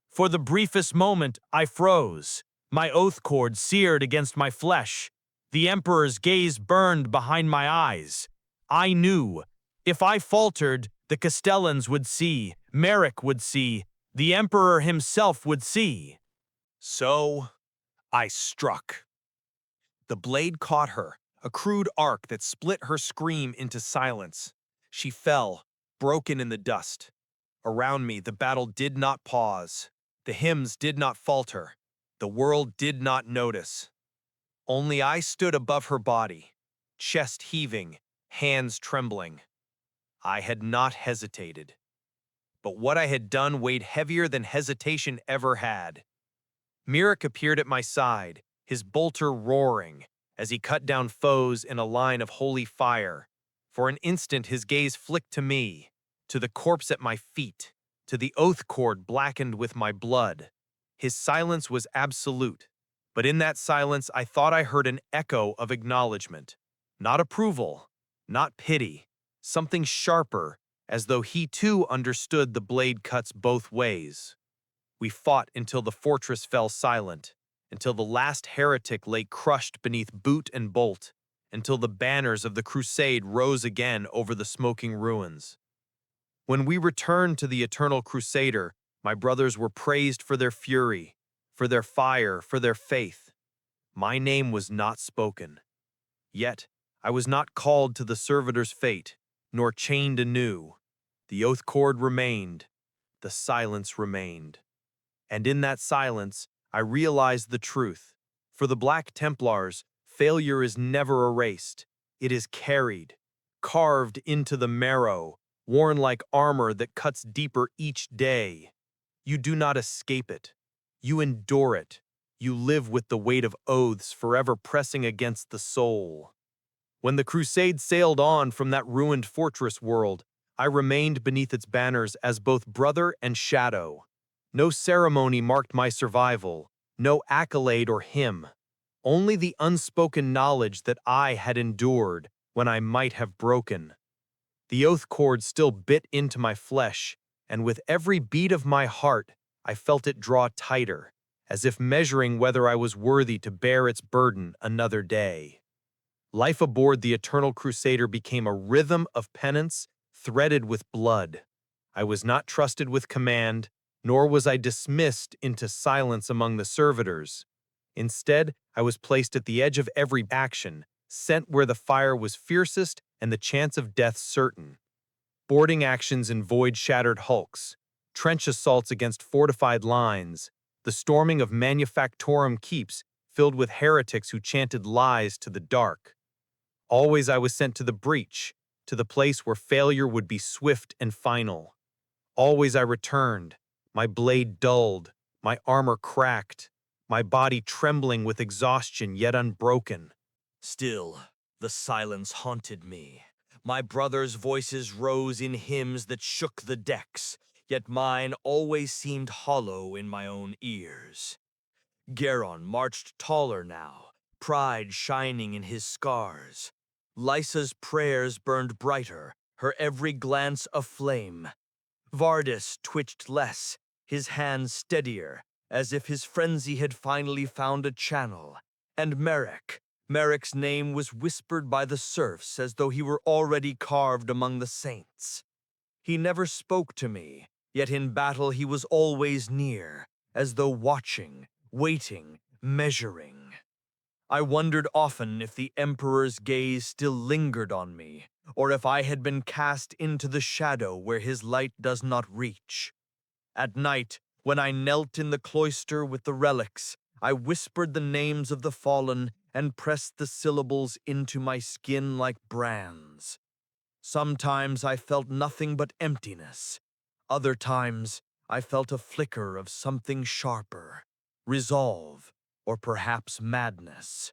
For the briefest moment, I froze, my oath cord seared against my flesh. The Emperor's gaze burned behind my eyes. I knew, if I faltered, the Castellans would see, Merrick would see, the Emperor himself would see. So, I struck. The blade caught her, a crude arc that split her scream into silence. She fell, broken in the dust. Around me, the battle did not pause. The hymns did not falter. The world did not notice. Only I stood above her body, chest heaving, hands trembling. I had not hesitated. But what I had done weighed heavier than hesitation ever had. Merrick appeared at my side, his bolter roaring, as he cut down foes in a line of holy fire. For an instant his gaze flicked to me, to the corpse at my feet, to the oath cord blackened with my blood. His silence was absolute, but in that silence I thought I heard an echo of acknowledgement. Not approval, not pity, something sharper, as though he too understood the blade cuts both ways. We fought until the fortress fell silent, until the last heretic lay crushed beneath boot and bolt, until the banners of the crusade rose again over the smoking ruins. When we returned to the eternal crusader, my brothers were praised for their fury, for their fire, for their faith. My name was not spoken. Yet, I was not called to the servitor's fate, nor chained anew. The oath cord remained, the silence remained. And in that silence, I realized the truth. For the Black Templars, failure is never erased. It is carried, carved into the marrow, worn like armor that cuts deeper each day. You do not escape it. You endure it. You live with the weight of oaths forever pressing against the soul. When the crusade sailed on from that ruined fortress world, I remained beneath its banners as both brother and shadow. No ceremony marked my survival, no accolade or hymn, only the unspoken knowledge that I had endured when I might have broken. The oath cord still bit into my flesh, and with every beat of my heart, I felt it draw tighter, as if measuring whether I was worthy to bear its burden another day. Life aboard the Eternal Crusader became a rhythm of penance threaded with blood. I was not trusted with command, nor was I dismissed into silence among the servitors. Instead, I was placed at the edge of every action, sent where the fire was fiercest and the chance of death certain. Boarding actions in void-shattered hulks, trench assaults against fortified lines, the storming of manufactorum keeps filled with heretics who chanted lies to the dark. Always I was sent to the breach, to the place where failure would be swift and final. Always I returned, my blade dulled, my armor cracked, my body trembling with exhaustion yet unbroken. Still, the silence haunted me. My brothers' voices rose in hymns that shook the decks, yet mine always seemed hollow in my own ears. Geron marched taller now, pride shining in his scars. Lysa's prayers burned brighter, her every glance aflame. Farthest twitched less, his hands steadier, as if his frenzy had finally found a channel. And Merrick's name was whispered by the serfs as though he were already carved among the saints. He never spoke to me, yet in battle he was always near, as though watching, waiting, measuring. I wondered often if the Emperor's gaze still lingered on me, or if I had been cast into the shadow where his light does not reach. At night, when I knelt in the cloister with the relics, I whispered the names of the fallen and pressed the syllables into my skin like brands. Sometimes I felt nothing but emptiness. Other times, I felt a flicker of something sharper, resolve, or perhaps madness.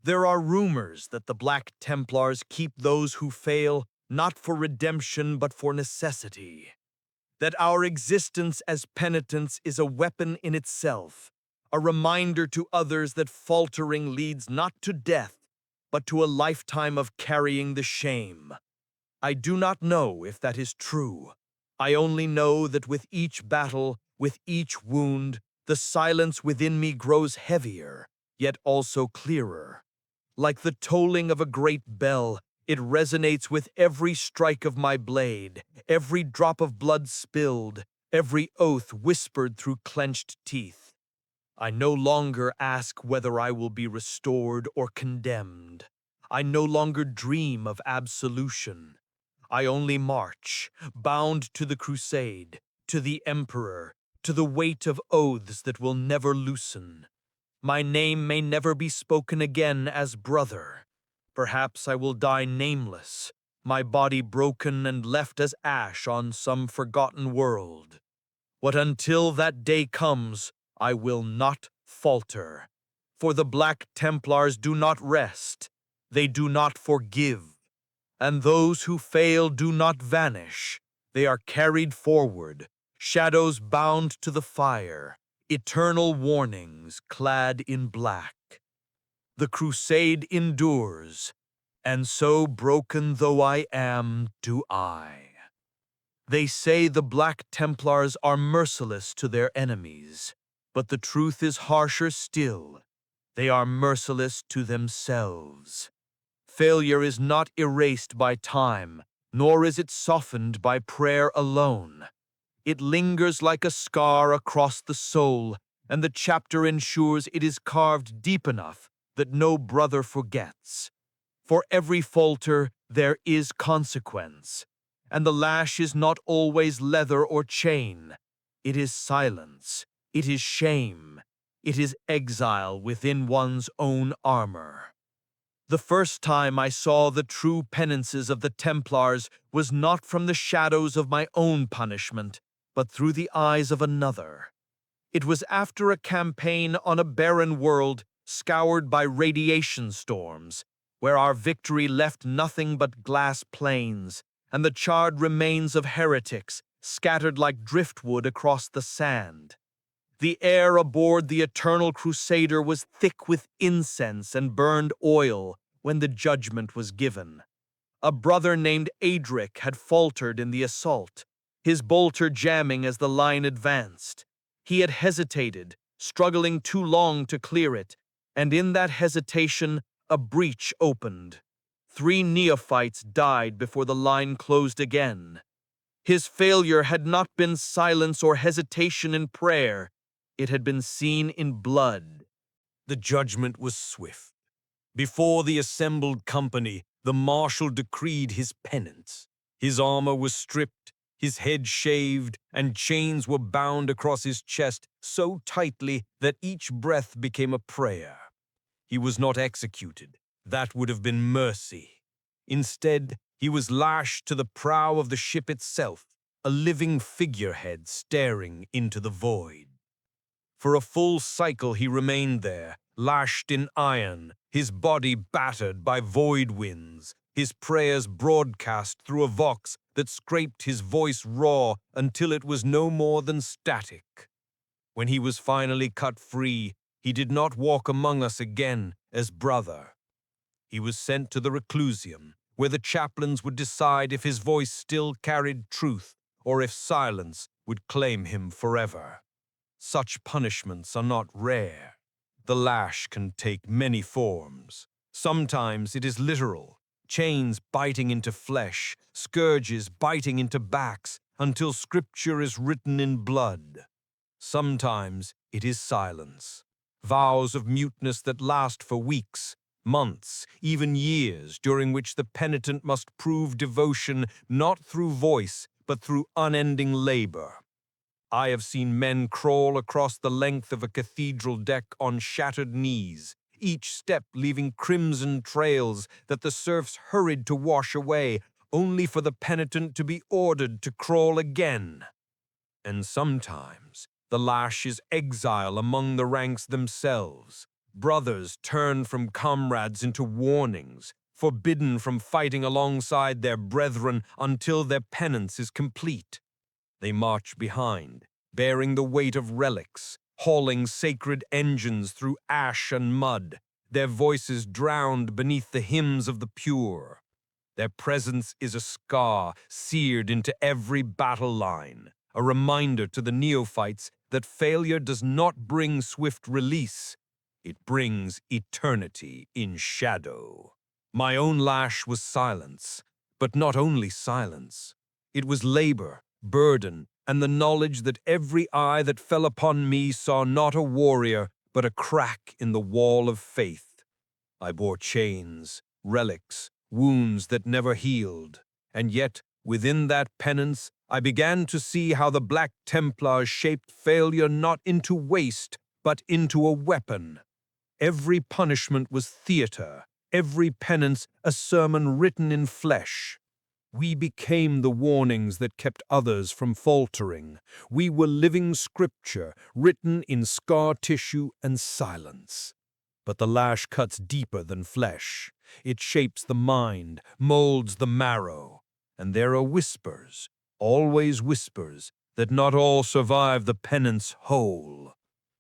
There are rumors that the Black Templars keep those who fail not for redemption but for necessity. That our existence as penitents is a weapon in itself, a reminder to others that faltering leads not to death, but to a lifetime of carrying the shame. I do not know if that is true. I only know that with each battle, with each wound, the silence within me grows heavier, yet also clearer. Like the tolling of a great bell, it resonates with every strike of my blade, every drop of blood spilled, every oath whispered through clenched teeth. I no longer ask whether I will be restored or condemned. I no longer dream of absolution. I only march, bound to the crusade, to the Emperor, to the weight of oaths that will never loosen. My name may never be spoken again as brother. Perhaps I will die nameless, my body broken and left as ash on some forgotten world. But until that day comes, I will not falter. For the Black Templars do not rest, they do not forgive. And those who fail do not vanish, they are carried forward, shadows bound to the fire, eternal warnings clad in black. The crusade endures, and so broken though I am, do I. They say the Black Templars are merciless to their enemies, but the truth is harsher still. They are merciless to themselves. Failure is not erased by time, nor is it softened by prayer alone. It lingers like a scar across the soul, and the chapter ensures it is carved deep enough that no brother forgets. For every falter, there is consequence, and the lash is not always leather or chain. It is silence, it is shame, it is exile within one's own armor. The first time I saw the true penances of the Templars was not from the shadows of my own punishment, but through the eyes of another. It was after a campaign on a barren world scoured by radiation storms, where our victory left nothing but glass plains, and the charred remains of heretics scattered like driftwood across the sand. The air aboard the Eternal Crusader was thick with incense and burned oil when the judgment was given. A brother named Adric had faltered in the assault, his bolter jamming as the line advanced. He had hesitated, struggling too long to clear it, and in that hesitation, a breach opened. 3 neophytes died before the line closed again. His failure had not been silence or hesitation in prayer. It had been seen in blood. The judgment was swift. Before the assembled company, the marshal decreed his penance. His armor was stripped, his head shaved, and chains were bound across his chest so tightly that each breath became a prayer. He was not executed. That would have been mercy. Instead, he was lashed to the prow of the ship itself, a living figurehead staring into the void. For a full cycle he remained there, lashed in iron, his body battered by void winds, his prayers broadcast through a vox that scraped his voice raw until it was no more than static. When he was finally cut free, he did not walk among us again as brother. He was sent to the reclusium, where the chaplains would decide if his voice still carried truth or if silence would claim him forever. Such punishments are not rare. The lash can take many forms. Sometimes it is literal, chains biting into flesh, scourges biting into backs, until scripture is written in blood. Sometimes it is silence, vows of muteness that last for weeks, months, even years, during which the penitent must prove devotion not through voice, but through unending labor. I have seen men crawl across the length of a cathedral deck on shattered knees, each step leaving crimson trails that the serfs hurried to wash away, only for the penitent to be ordered to crawl again. And sometimes the lash is exile among the ranks themselves. Brothers turn from comrades into warnings, forbidden from fighting alongside their brethren until their penance is complete. They march behind, bearing the weight of relics, hauling sacred engines through ash and mud, their voices drowned beneath the hymns of the pure. Their presence is a scar seared into every battle line, a reminder to the neophytes that failure does not bring swift release. It brings eternity in shadow. My own lash was silence, but not only silence. It was labor, burden, and the knowledge that every eye that fell upon me saw not a warrior, but a crack in the wall of faith. I bore chains, relics, wounds that never healed, and yet, within that penance, I began to see how the Black Templars shaped failure not into waste, but into a weapon. Every punishment was theater, every penance a sermon written in flesh. We became the warnings that kept others from faltering. We were living scripture, written in scar tissue and silence. But the lash cuts deeper than flesh. It shapes the mind, molds the marrow. And there are whispers, always whispers, that not all survive the penance whole.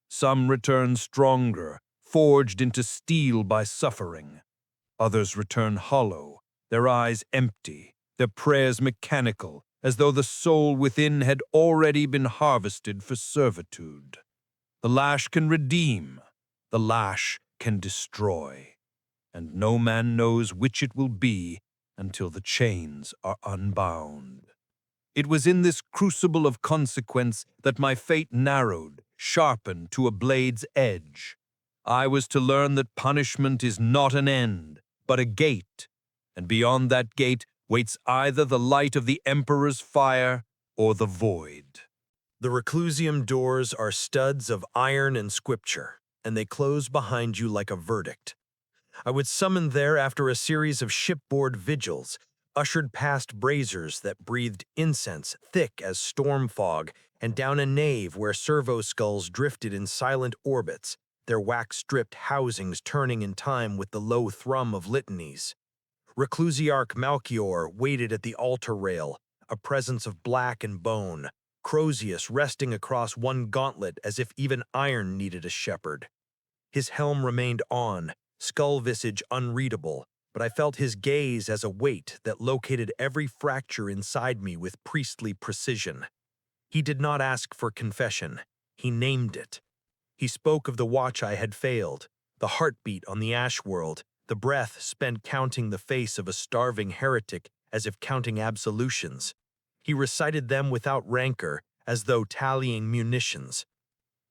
Some return stronger, forged into steel by suffering. Others return hollow, their eyes empty, their prayers mechanical, as though the soul within had already been harvested for servitude. The lash can redeem, the lash can destroy, and no man knows which it will be until the chains are unbound. It was in this crucible of consequence that my fate narrowed, sharpened to a blade's edge. I was to learn that punishment is not an end, but a gate, and beyond that gate waits either the light of the Emperor's fire or the void. The reclusium doors are studs of iron and scripture, and they close behind you like a verdict. I would summon there after a series of shipboard vigils, ushered past braziers that breathed incense thick as storm fog, and down a nave where servo skulls drifted in silent orbits, their wax-stripped housings turning in time with the low thrum of litanies. Reclusiarch Malchior waited at the altar rail, a presence of black and bone, Crozius resting across one gauntlet as if even iron needed a shepherd. His helm remained on, skull visage unreadable, but I felt his gaze as a weight that located every fracture inside me with priestly precision. He did not ask for confession. He named it. He spoke of the watch I had failed, the heartbeat on the ash world, the breath spent counting the face of a starving heretic as if counting absolutions. He recited them without rancor, as though tallying munitions.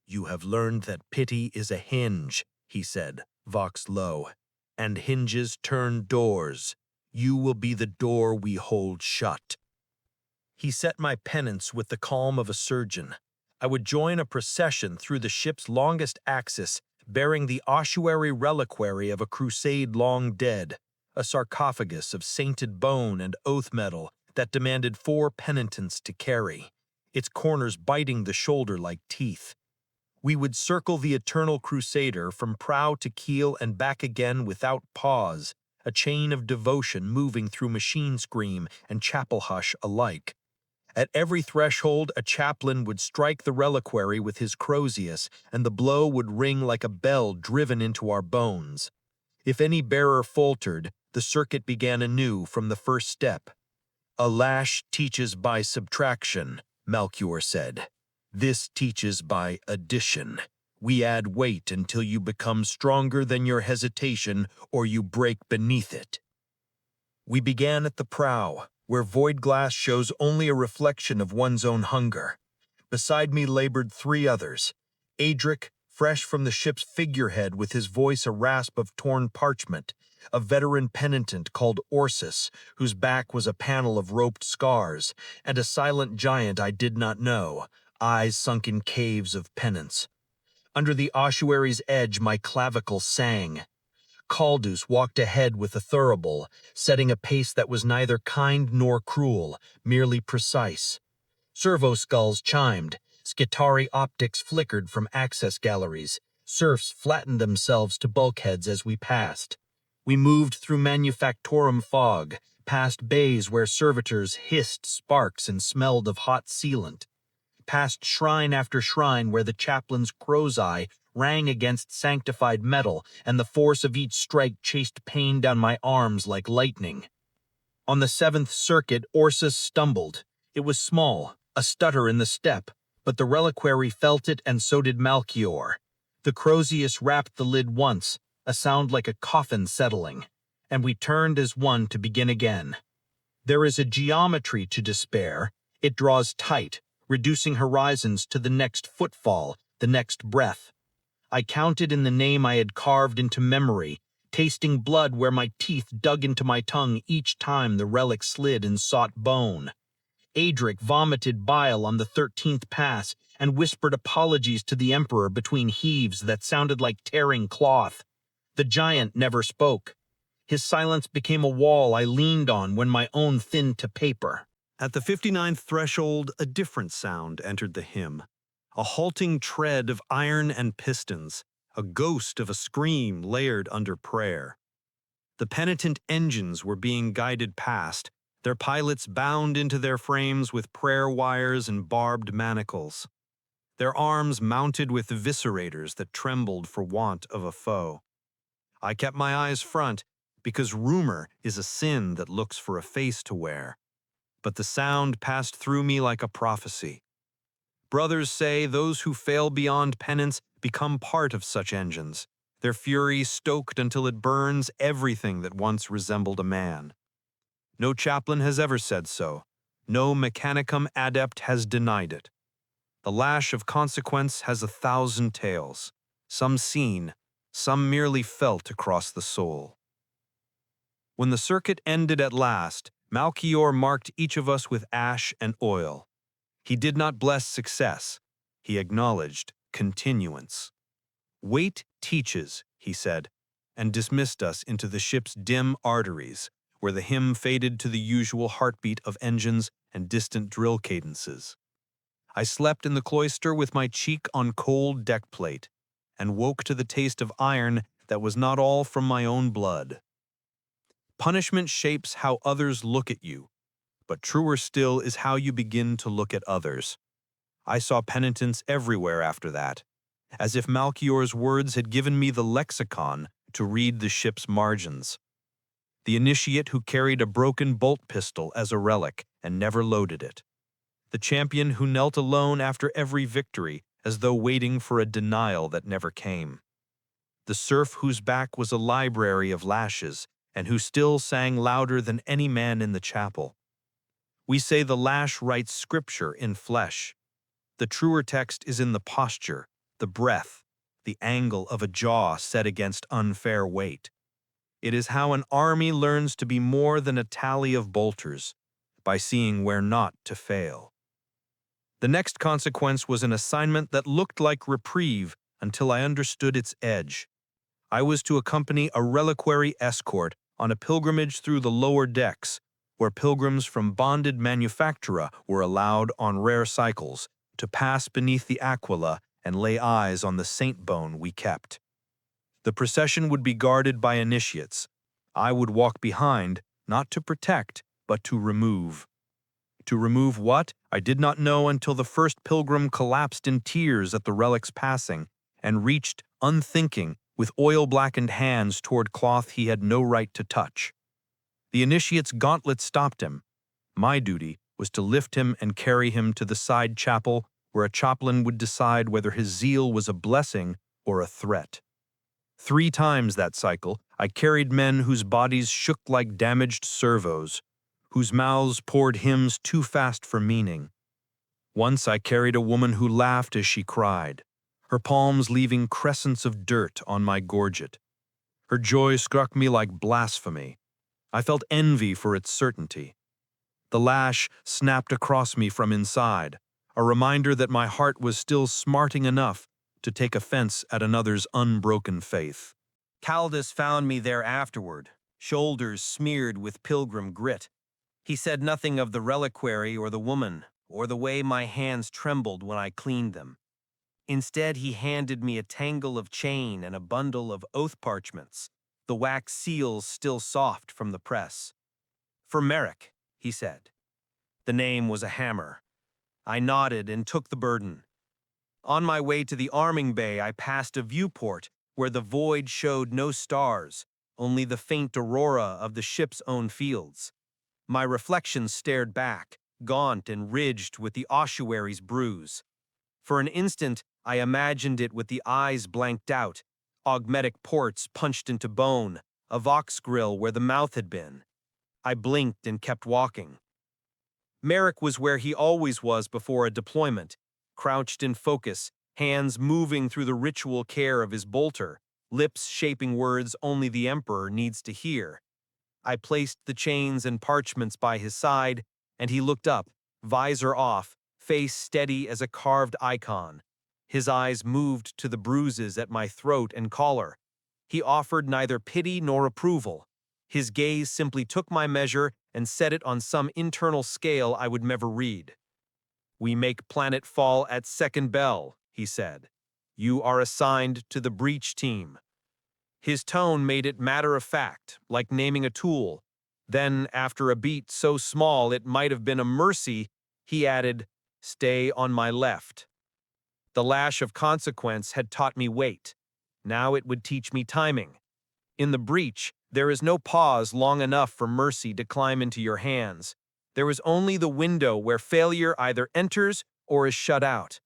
"You have learned that pity is a hinge," he said, vox low, "and hinges turn doors. You will be the door we hold shut." He set my penance with the calm of a surgeon. I would join a procession through the ship's longest axis, bearing the ossuary reliquary of a crusade long dead, a sarcophagus of sainted bone and oath metal that demanded 4 penitents to carry, its corners biting the shoulder like teeth. We would circle the eternal crusader from prow to keel and back again without pause, a chain of devotion moving through machine scream and chapel hush alike. At every threshold, a chaplain would strike the reliquary with his Crozius, and the blow would ring like a bell driven into our bones. If any bearer faltered, the circuit began anew from the first step. "A lash teaches by subtraction," Malchior said. "This teaches by addition. We add weight until you become stronger than your hesitation, or you break beneath it." We began at the prow, where void glass shows only a reflection of one's own hunger. Beside me labored 3 others. Adric, fresh from the ship's figurehead with his voice a rasp of torn parchment, a veteran penitent called Ursus, whose back was a panel of roped scars, and a silent giant I did not know, eyes sunk in caves of penance. Under the ossuary's edge my clavicle sang. Caldus walked ahead with a thurible, setting a pace that was neither kind nor cruel, merely precise. Servo skulls chimed, Skitari optics flickered from access galleries, serfs flattened themselves to bulkheads as we passed. We moved through manufactorum fog, past bays where servitors hissed sparks and smelled of hot sealant, past shrine after shrine where the chaplain's crow's eye rang against sanctified metal, and the force of each strike chased pain down my arms like lightning. On the 7th circuit, Ursus stumbled. It was small, a stutter in the step, but the reliquary felt it, and so did Malchior. The Crozius rapped the lid once, a sound like a coffin settling, and we turned as one to begin again. There is a geometry to despair. It draws tight, reducing horizons to the next footfall, the next breath. I counted in the name I had carved into memory, tasting blood where my teeth dug into my tongue each time the relic slid and sought bone. Adric vomited bile on the 13th pass and whispered apologies to the Emperor between heaves that sounded like tearing cloth. The giant never spoke. His silence became a wall I leaned on when my own thinned to paper. At the 59th threshold, a different sound entered the hymn. A halting tread of iron and pistons, a ghost of a scream layered under prayer. The penitent engines were being guided past, their pilots bound into their frames with prayer wires and barbed manacles, their arms mounted with viscerators that trembled for want of a foe. I kept my eyes front, because rumor is a sin that looks for a face to wear. But the sound passed through me like a prophecy. Brothers say those who fail beyond penance become part of such engines, their fury stoked until it burns everything that once resembled a man. No chaplain has ever said so. No mechanicum adept has denied it. The lash of consequence has 1,000 tales, some seen, some merely felt across the soul. When the circuit ended at last, Malchior marked each of us with ash and oil. He did not bless success. He acknowledged continuance. "Wait teaches," he said, and dismissed us into the ship's dim arteries, where the hymn faded to the usual heartbeat of engines and distant drill cadences. I slept in the cloister with my cheek on cold deck plate. and woke to the taste of iron that was not all from my own blood. Punishment shapes how others look at you, but truer still is how you begin to look at others. I saw penitence everywhere after that, as if Malchior's words had given me the lexicon to read the ship's margins. The initiate who carried a broken bolt pistol as a relic and never loaded it. The champion who knelt alone after every victory as though waiting for a denial that never came. The serf whose back was a library of lashes and who still sang louder than any man in the chapel. We say the lash writes scripture in flesh. The truer text is in the posture, the breath, the angle of a jaw set against unfair weight. It is how an army learns to be more than a tally of bolters, by seeing where not to fail. The next consequence was an assignment that looked like reprieve until I understood its edge. I was to accompany a reliquary escort on a pilgrimage through the lower decks, where pilgrims from bonded manufactura were allowed on rare cycles to pass beneath the aquila and lay eyes on the saint bone we kept. The procession would be guarded by initiates. I would walk behind, not to protect, but to remove. To remove what? I did not know until the first pilgrim collapsed in tears at the relic's passing and reached, unthinking, with oil-blackened hands toward cloth he had no right to touch. The initiate's gauntlet stopped him. My duty was to lift him and carry him to the side chapel where a chaplain would decide whether his zeal was a blessing or a threat. 3 times that cycle, I carried men whose bodies shook like damaged servos, whose mouths poured hymns too fast for meaning. Once I carried a woman who laughed as she cried, her palms leaving crescents of dirt on my gorget. Her joy struck me like blasphemy. I felt envy for its certainty. The lash snapped across me from inside, a reminder that my heart was still smarting enough to take offense at another's unbroken faith. Caldus found me there afterward, shoulders smeared with pilgrim grit. He said nothing of the reliquary or the woman, or the way my hands trembled when I cleaned them. Instead, he handed me a tangle of chain and a bundle of oath parchments, the wax seals still soft from the press. "For Merrick," he said. The name was a hammer. I nodded and took the burden. On my way to the arming bay, I passed a viewport where the void showed no stars, only the faint aurora of the ship's own fields. My reflection stared back, gaunt and ridged with the ossuary's bruise. For an instant, I imagined it with the eyes blanked out, augmetic ports punched into bone, a vox grill where the mouth had been. I blinked and kept walking. Merrick was where he always was before a deployment, crouched in focus, hands moving through the ritual care of his bolter, lips shaping words only the Emperor needs to hear. I placed the chains and parchments by his side, and he looked up, visor off, face steady as a carved icon. His eyes moved to the bruises at my throat and collar. He offered neither pity nor approval. His gaze simply took my measure and set it on some internal scale I would never read. "We make planet fall at second bell," he said. "You are assigned to the breach team." His tone made it matter of fact, like naming a tool. Then, after a beat so small it might have been a mercy, he added, "Stay on my left." The lash of consequence had taught me weight. Now it would teach me timing. In the breach, there is no pause long enough for mercy to climb into your hands. There is only the window where failure either enters or is shut out.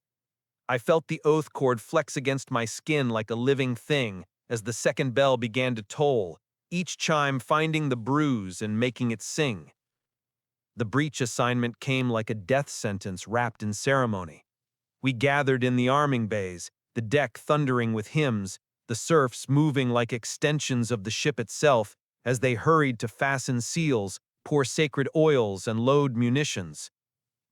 I felt the oath cord flex against my skin like a living thing as the second bell began to toll, each chime finding the bruise and making it sing. The breach assignment came like a death sentence wrapped in ceremony. We gathered in the arming bays, the deck thundering with hymns, the serfs moving like extensions of the ship itself as they hurried to fasten seals, pour sacred oils, and load munitions.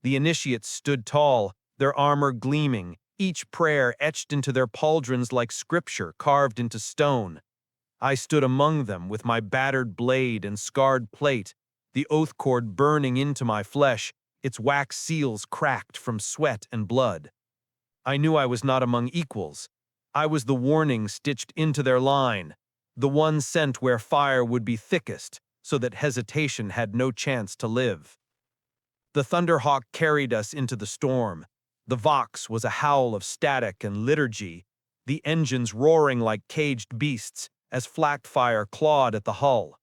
The initiates stood tall, their armor gleaming, each prayer etched into their pauldrons like scripture carved into stone. I stood among them with my battered blade and scarred plate, the oath cord burning into my flesh, its wax seals cracked from sweat and blood. I knew I was not among equals. I was the warning stitched into their line, the one sent where fire would be thickest, so that hesitation had no chance to live. The Thunderhawk carried us into the storm. The Vox was a howl of static and liturgy, the engines roaring like caged beasts as flak fire clawed at the hull.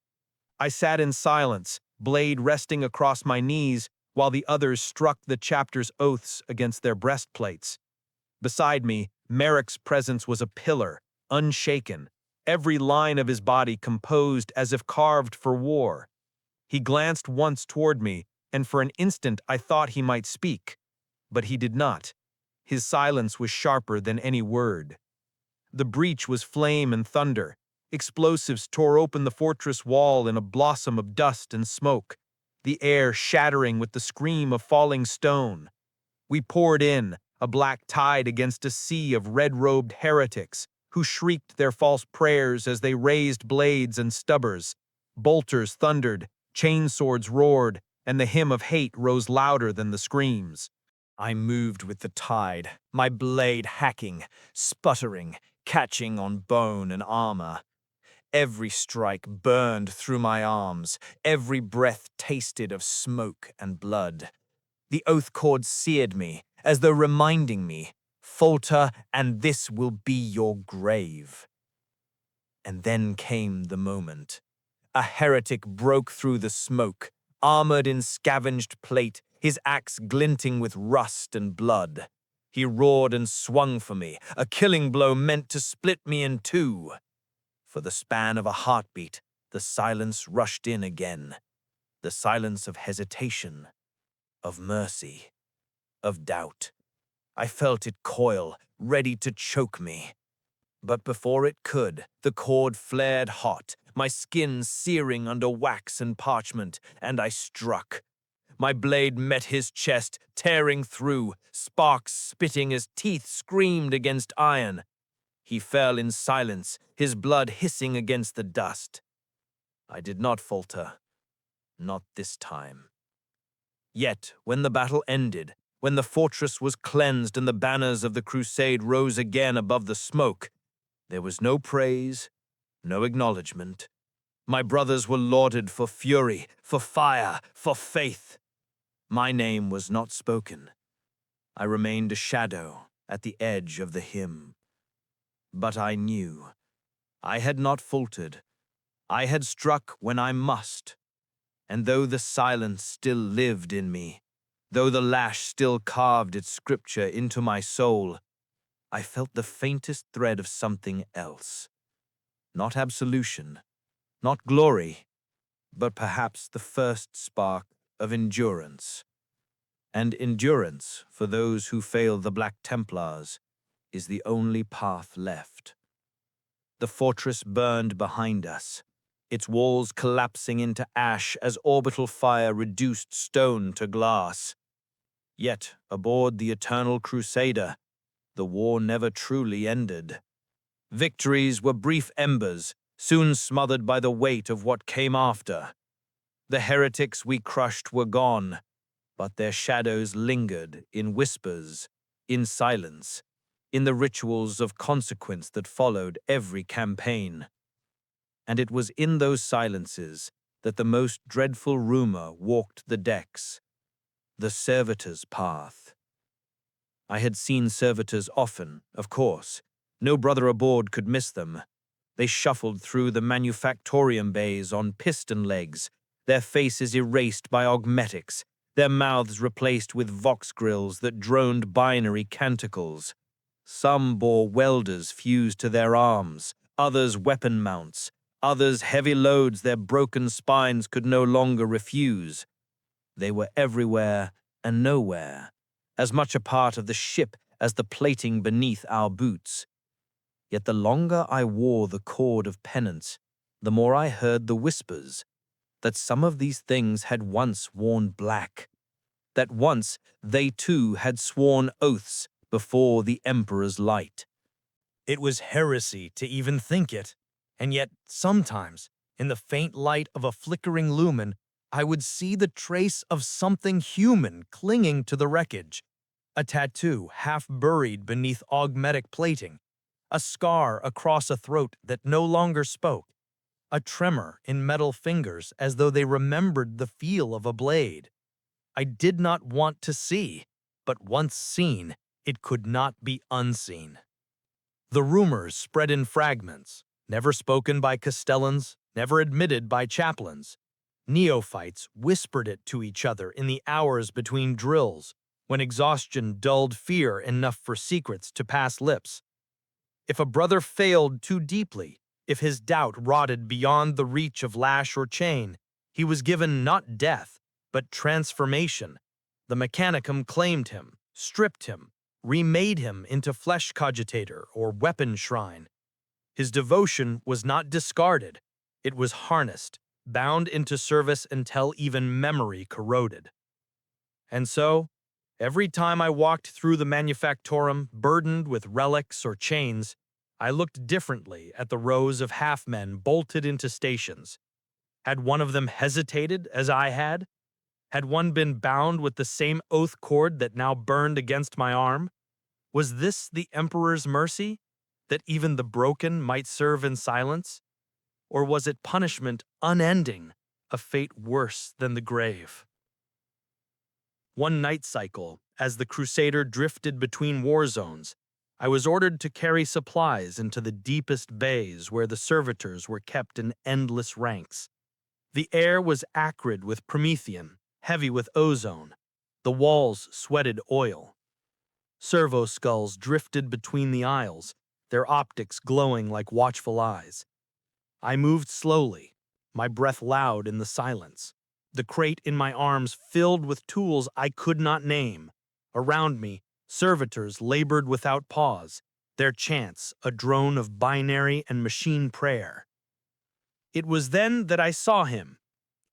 I sat in silence, blade resting across my knees, while the others struck the chapter's oaths against their breastplates. Beside me, Merrick's presence was a pillar, unshaken, every line of his body composed as if carved for war. He glanced once toward me, and for an instant I thought he might speak. But he did not. His silence was sharper than any word. The breach was flame and thunder. Explosives tore open the fortress wall in a blossom of dust and smoke, the air shattering with the scream of falling stone. We poured in, a black tide against a sea of red-robed heretics, who shrieked their false prayers as they raised blades and stubbers. Bolters thundered, chainswords roared, and the hymn of hate rose louder than the screams. I moved with the tide, my blade hacking, sputtering, catching on bone and armor. Every strike burned through my arms, every breath tasted of smoke and blood. The oath cord seared me, as though reminding me, falter and this will be your grave. And then came the moment. A heretic broke through the smoke, armored in scavenged plate, his axe glinting with rust and blood. He roared and swung for me, a killing blow meant to split me in two. For the span of a heartbeat, the silence rushed in again. The silence of hesitation, of mercy, of doubt. I felt it coil, ready to choke me. But before it could, the cord flared hot, my skin searing under wax and parchment, and I struck. My blade met his chest, tearing through, sparks spitting as teeth screamed against iron. He fell in silence, his blood hissing against the dust. I did not falter. Not this time. Yet, when the battle ended, when the fortress was cleansed and the banners of the crusade rose again above the smoke, there was no praise, no acknowledgement. My brothers were lauded for fury, for fire, for faith. My name was not spoken. I remained a shadow at the edge of the hymn. But I knew. I had not faltered. I had struck when I must. And though the silence still lived in me, though the lash still carved its scripture into my soul, I felt the faintest thread of something else. Not absolution, not glory, but perhaps the first spark of endurance. And endurance, for those who fail the Black Templars, is the only path left. The fortress burned behind us, its walls collapsing into ash as orbital fire reduced stone to glass. Yet, aboard the Eternal Crusader, the war never truly ended. Victories were brief embers, soon smothered by the weight of what came after. The heretics we crushed were gone, but their shadows lingered in whispers, in silence, in the rituals of consequence that followed every campaign. And it was in those silences that the most dreadful rumor walked the decks, the servitor's path. I had seen servitors often, of course. No brother aboard could miss them. They shuffled through the manufactorium bays on piston legs, their faces erased by augmetics, their mouths replaced with vox grills that droned binary canticles. Some bore welders fused to their arms, others weapon mounts, others heavy loads their broken spines could no longer refuse. They were everywhere and nowhere, as much a part of the ship as the plating beneath our boots. Yet the longer I wore the cord of penance, the more I heard the whispers that some of these things had once worn black, that once they too had sworn oaths before the Emperor's light. It was heresy to even think it, and yet sometimes, in the faint light of a flickering lumen, I would see the trace of something human clinging to the wreckage, a tattoo half buried beneath augmetic plating, a scar across a throat that no longer spoke, a tremor in metal fingers as though they remembered the feel of a blade. I did not want to see, but once seen, it could not be unseen. The rumors spread in fragments, never spoken by castellans, never admitted by chaplains. Neophytes whispered it to each other in the hours between drills, when exhaustion dulled fear enough for secrets to pass lips. If a brother failed too deeply, if his doubt rotted beyond the reach of lash or chain, he was given not death, but transformation. The Mechanicum claimed him, stripped him, remade him into flesh cogitator or weapon shrine. His devotion was not discarded, it was harnessed, bound into service until even memory corroded. And so, every time I walked through the manufactorum burdened with relics or chains, I looked differently at the rows of half-men bolted into stations. Had one of them hesitated as I had? Had one been bound with the same oath cord that now burned against my arm? Was this the Emperor's mercy, that even the broken might serve in silence? Or was it punishment unending, a fate worse than the grave? One night cycle, as the Crusader drifted between war zones, I was ordered to carry supplies into the deepest bays where the servitors were kept in endless ranks. The air was acrid with Promethean, heavy with ozone. The walls sweated oil. Servo skulls drifted between the aisles, their optics glowing like watchful eyes. I moved slowly, my breath loud in the silence. The crate in my arms filled with tools I could not name. Around me, servitors labored without pause, their chants a drone of binary and machine prayer. It was then that I saw him,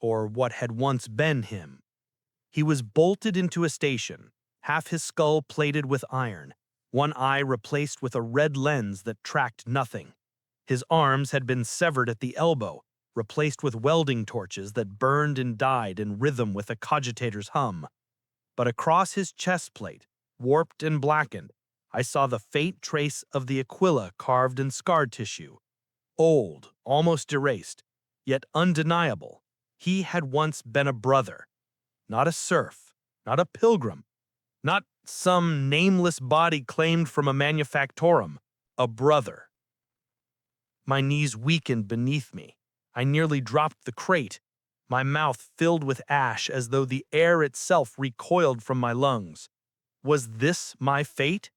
or what had once been him. He was bolted into a station, half his skull plated with iron, one eye replaced with a red lens that tracked nothing. His arms had been severed at the elbow, replaced with welding torches that burned and died in rhythm with a cogitator's hum. But across his chest plate, warped and blackened, I saw the faint trace of the Aquila carved in scar tissue. Old, almost erased, yet undeniable. He had once been a brother, not a serf, not a pilgrim, not some nameless body claimed from a manufactorum, a brother. My knees weakened beneath me. I nearly dropped the crate, my mouth filled with ash as though the air itself recoiled from my lungs. Was this my fate?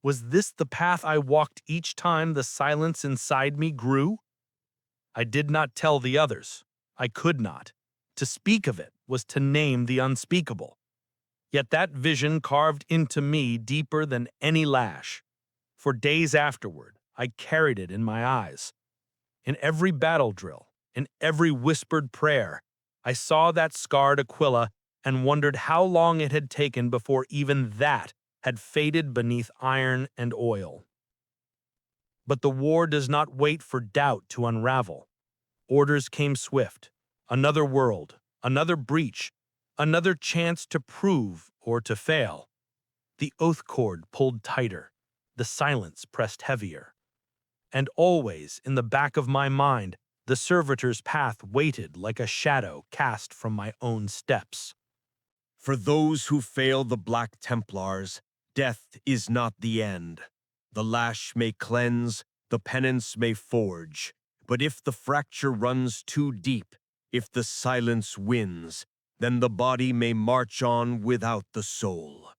Was this the path I walked each time the silence inside me grew? I did not tell the others. I could not. To speak of it was to name the unspeakable. Yet that vision carved into me deeper than any lash. For days afterward, I carried it in my eyes. In every battle drill, in every whispered prayer, I saw that scarred Aquila and wondered how long it had taken before even that had faded beneath iron and oil. But the war does not wait for doubt to unravel. Orders came swift. Another world, another breach, another chance to prove or to fail. The oath cord pulled tighter, the silence pressed heavier. And always, in the back of my mind, the servitor's path waited like a shadow cast from my own steps. For those who fail the Black Templars, death is not the end. The lash may cleanse, the penance may forge, but if the fracture runs too deep, if the silence wins, then the body may march on without the soul.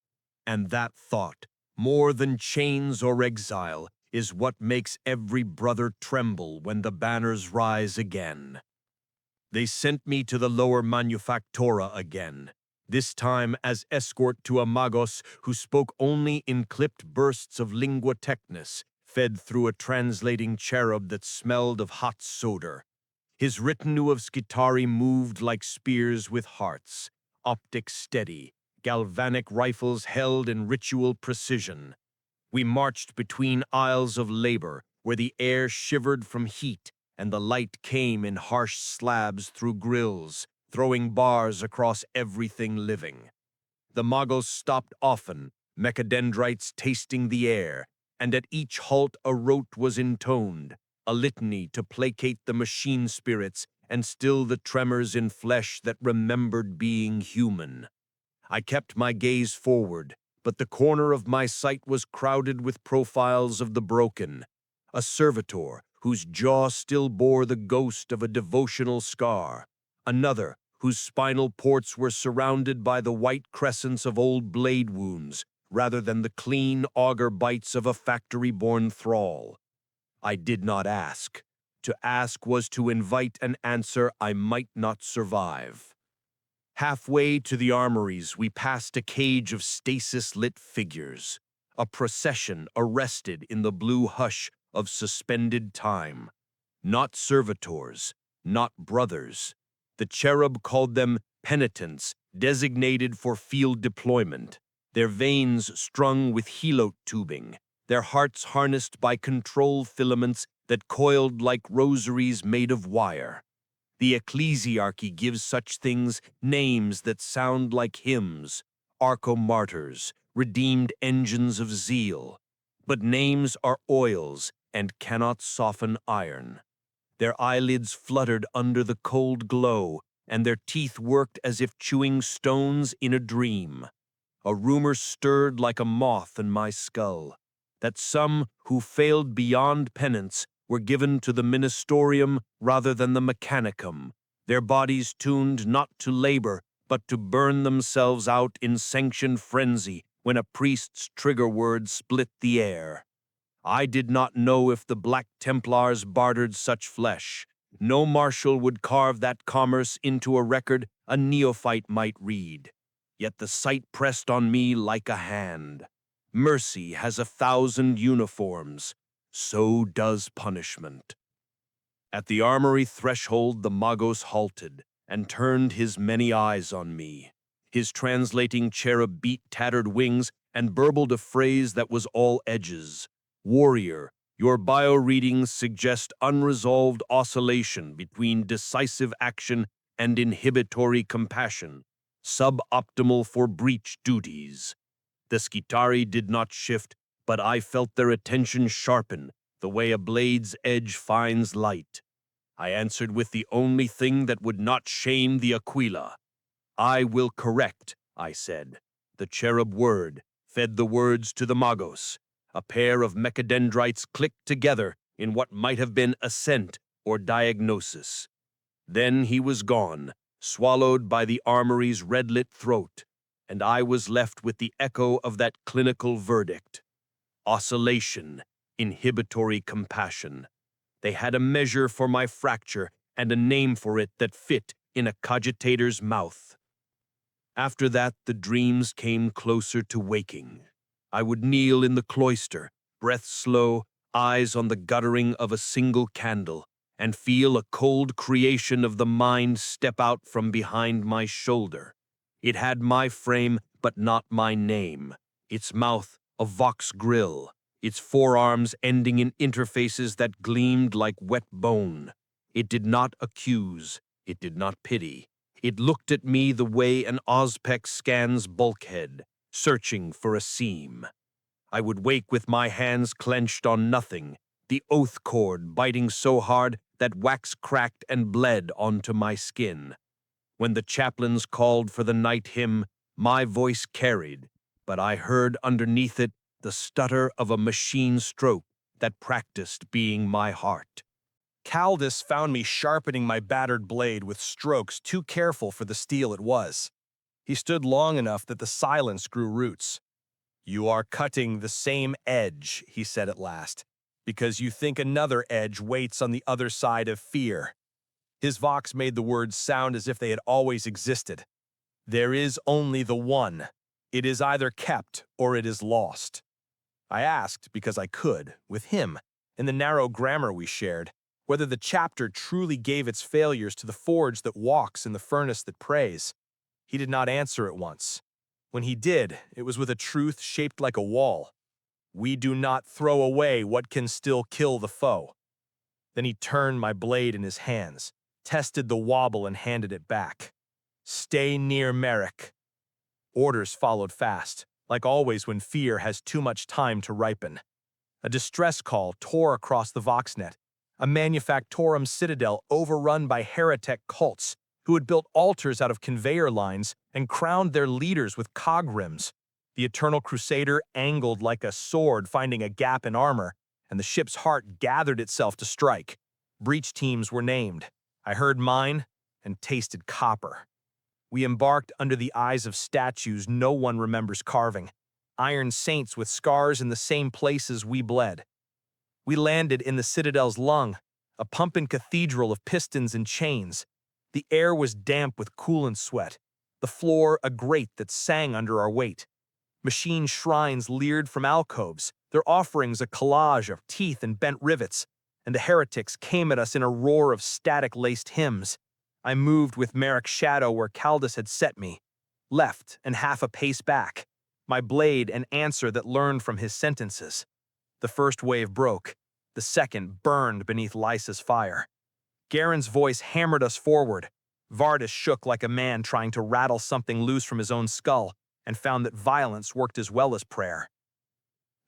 And that thought, more than chains or exile, is what makes every brother tremble when the banners rise again. They sent me to the lower manufactora again, this time as escort to a magos who spoke only in clipped bursts of lingua technis, fed through a translating cherub that smelled of hot soda. His retinue of Skitari moved like spears with hearts, optics steady, galvanic rifles held in ritual precision. We marched between aisles of labor, where the air shivered from heat and the light came in harsh slabs through grills, throwing bars across everything living. The Magos stopped often, mechadendrites tasting the air, and at each halt a rote was intoned, a litany to placate the machine spirits and still the tremors in flesh that remembered being human. I kept my gaze forward, but the corner of my sight was crowded with profiles of the broken, a servitor whose jaw still bore the ghost of a devotional scar, another whose spinal ports were surrounded by the white crescents of old blade wounds rather than the clean auger bites of a factory-born thrall. I did not ask. To ask was to invite an answer I might not survive. Halfway to the armories, we passed a cage of stasis-lit figures, a procession arrested in the blue hush of suspended time. Not servitors, not brothers. The cherub called them penitents, designated for field deployment, their veins strung with helot tubing, their hearts harnessed by control filaments that coiled like rosaries made of wire. The ecclesiarchy gives such things names that sound like hymns, archomartyrs, redeemed engines of zeal. But names are oils and cannot soften iron. Their eyelids fluttered under the cold glow, and their teeth worked as if chewing stones in a dream. A rumor stirred like a moth in my skull, that some who failed beyond penance were given to the ministerium rather than the mechanicum, their bodies tuned not to labor, but to burn themselves out in sanctioned frenzy when a priest's trigger word split the air. I did not know if the Black Templars bartered such flesh. No marshal would carve that commerce into a record a neophyte might read. Yet the sight pressed on me like a hand. Mercy has 1,000 uniforms. So does punishment. At the armory threshold, the Magos halted and turned his many eyes on me. His translating cherub beat tattered wings and burbled a phrase that was all edges. Warrior, your bio-readings suggest unresolved oscillation between decisive action and inhibitory compassion, suboptimal for breach duties. The Skitari did not shift, but I felt their attention sharpen, the way a blade's edge finds light. I answered with the only thing that would not shame the Aquila. I will correct, I said. The cherub word fed the words to the Magos. A pair of mechadendrites clicked together in what might have been assent or diagnosis. Then he was gone, swallowed by the armory's red-lit throat, and I was left with the echo of that clinical verdict. Oscillation, inhibitory compassion. They had a measure for my fracture and a name for it that fit in a cogitator's mouth. After that, the dreams came closer to waking. I would kneel in the cloister, breath slow, eyes on the guttering of a single candle, and feel a cold creation of the mind step out from behind my shoulder. It had my frame, but not my name. Its mouth, a vox grill. Its forearms ending in interfaces that gleamed like wet bone. It did not accuse. It did not pity. It looked at me the way an Ozpec scans bulkhead, searching for a seam. I would wake with my hands clenched on nothing, the oath cord biting so hard that wax cracked and bled onto my skin. When the chaplains called for the night hymn, my voice carried, but I heard underneath it the stutter of a machine stroke that practiced being my heart. Caldus found me sharpening my battered blade with strokes too careful for the steel it was. He stood long enough that the silence grew roots. "You are cutting the same edge," he said at last, "because you think another edge waits on the other side of fear." His vox made the words sound as if they had always existed. There is only the one. It is either kept or it is lost. I asked, because I could, with him, in the narrow grammar we shared, whether the chapter truly gave its failures to the forge that walks in the furnace that prays. He did not answer at once. When he did, it was with a truth shaped like a wall. We do not throw away what can still kill the foe. Then he turned my blade in his hands, tested the wobble and handed it back. "Stay near Merrick." Orders followed fast, like always when fear has too much time to ripen. A distress call tore across the Voxnet, a manufactorum citadel overrun by heretic cults who had built altars out of conveyor lines and crowned their leaders with cog rims. The Eternal Crusader angled like a sword, finding a gap in armor, and the ship's heart gathered itself to strike. Breach teams were named. I heard mine and tasted copper. We embarked under the eyes of statues no one remembers carving, iron saints with scars in the same places we bled. We landed in the Citadel's lung, a pumping cathedral of pistons and chains. The air was damp with coolant sweat, the floor a grate that sang under our weight. Machine shrines leered from alcoves, their offerings a collage of teeth and bent rivets, and the heretics came at us in a roar of static-laced hymns. I moved with Merrick's shadow where Caldus had set me, left and half a pace back, my blade an answer that learned from his sentences. The first wave broke, the second burned beneath Lysa's fire. Garen's voice hammered us forward. Vardis shook like a man trying to rattle something loose from his own skull, and found that violence worked as well as prayer.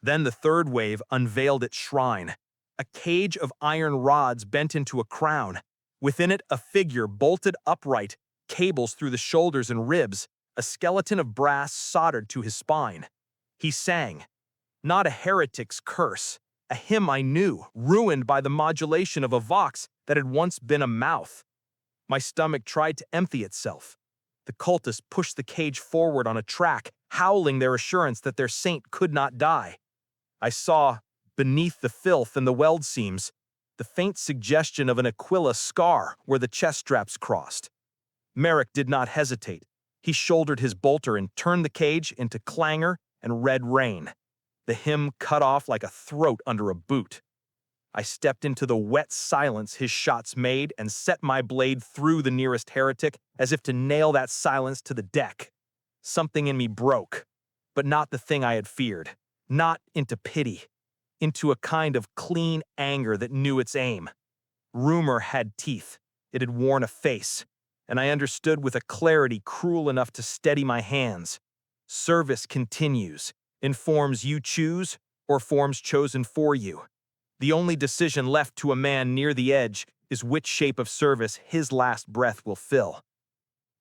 Then the third wave unveiled its shrine, a cage of iron rods bent into a crown. Within it, a figure bolted upright, cables through the shoulders and ribs, a skeleton of brass soldered to his spine. He sang, not a heretic's curse, a hymn I knew, ruined by the modulation of a vox that had once been a mouth. My stomach tried to empty itself. The cultists pushed the cage forward on a track, howling their assurance that their saint could not die. I saw, beneath the filth and the weld seams, the faint suggestion of an Aquila scar where the chest straps crossed. Merrick did not hesitate. He shouldered his bolter and turned the cage into clangor and red rain. The hymn cut off like a throat under a boot. I stepped into the wet silence his shots made and set my blade through the nearest heretic as if to nail that silence to the deck. Something in me broke, but not the thing I had feared, not into pity, into a kind of clean anger that knew its aim. Rumor had teeth, it had worn a face, and I understood with a clarity cruel enough to steady my hands. Service continues, in forms you choose or forms chosen for you. The only decision left to a man near the edge is which shape of service his last breath will fill.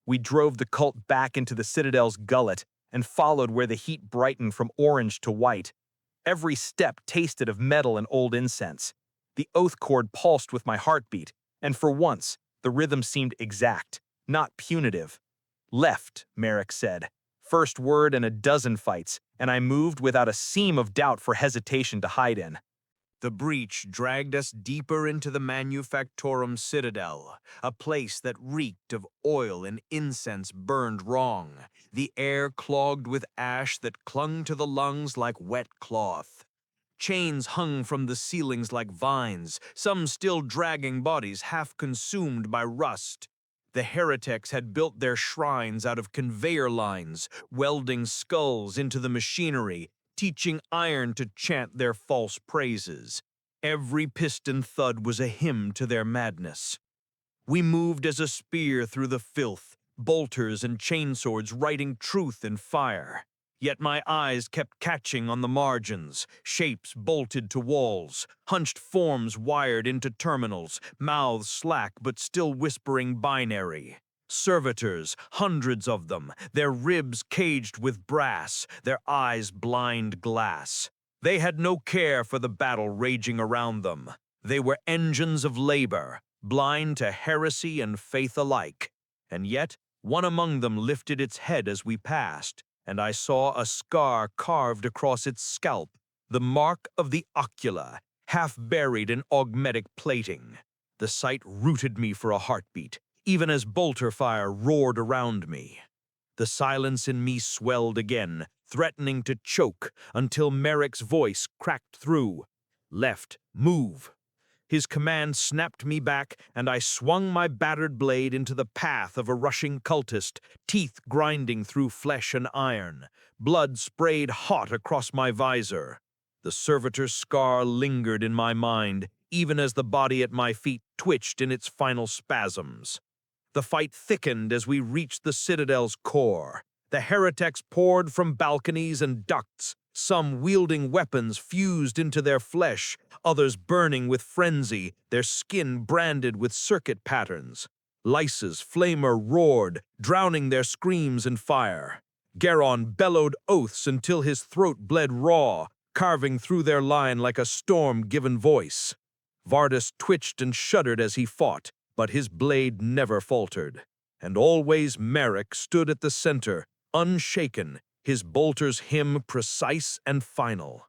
We drove the cult back into the Citadel's gullet and followed where the heat brightened from orange to white. Every step tasted of metal and old incense. The oath chord pulsed with my heartbeat, and for once, the rhythm seemed exact, not punitive. Left, Merrick said. First word in a dozen fights, and I moved without a seam of doubt for hesitation to hide in. The breach dragged us deeper into the manufactorum citadel, a place that reeked of oil and incense burned wrong, the air clogged with ash that clung to the lungs like wet cloth. Chains hung from the ceilings like vines, some still dragging bodies half consumed by rust. The heretics had built their shrines out of conveyor lines, welding skulls into the machinery, teaching iron to chant their false praises. Every piston thud was a hymn to their madness. We moved as a spear through the filth, bolters and chainswords writing truth in fire. Yet my eyes kept catching on the margins, shapes bolted to walls, hunched forms wired into terminals, mouths slack but still whispering binary. Servitors, hundreds of them, their ribs caged with brass, their eyes blind glass. They had no care for the battle raging around them. They were engines of labor, blind to heresy and faith alike. And yet, one among them lifted its head as we passed, and I saw a scar carved across its scalp, the mark of the ocula, half buried in augmetic plating. The sight rooted me for a heartbeat, even as bolter fire roared around me. The silence in me swelled again, threatening to choke, until Merrick's voice cracked through. Left, move. His command snapped me back, and I swung my battered blade into the path of a rushing cultist, teeth grinding through flesh and iron. Blood sprayed hot across my visor. The servitor's scar lingered in my mind, even as the body at my feet twitched in its final spasms. The fight thickened as we reached the citadel's core. The heretics poured from balconies and ducts, some wielding weapons fused into their flesh, others burning with frenzy, their skin branded with circuit patterns. Lysa's flamer roared, drowning their screams in fire. Geron bellowed oaths until his throat bled raw, carving through their line like a storm-given voice. Farthest twitched and shuddered as he fought, but his blade never faltered. And always Merrick stood at the center, unshaken, his bolter's hymn precise and final.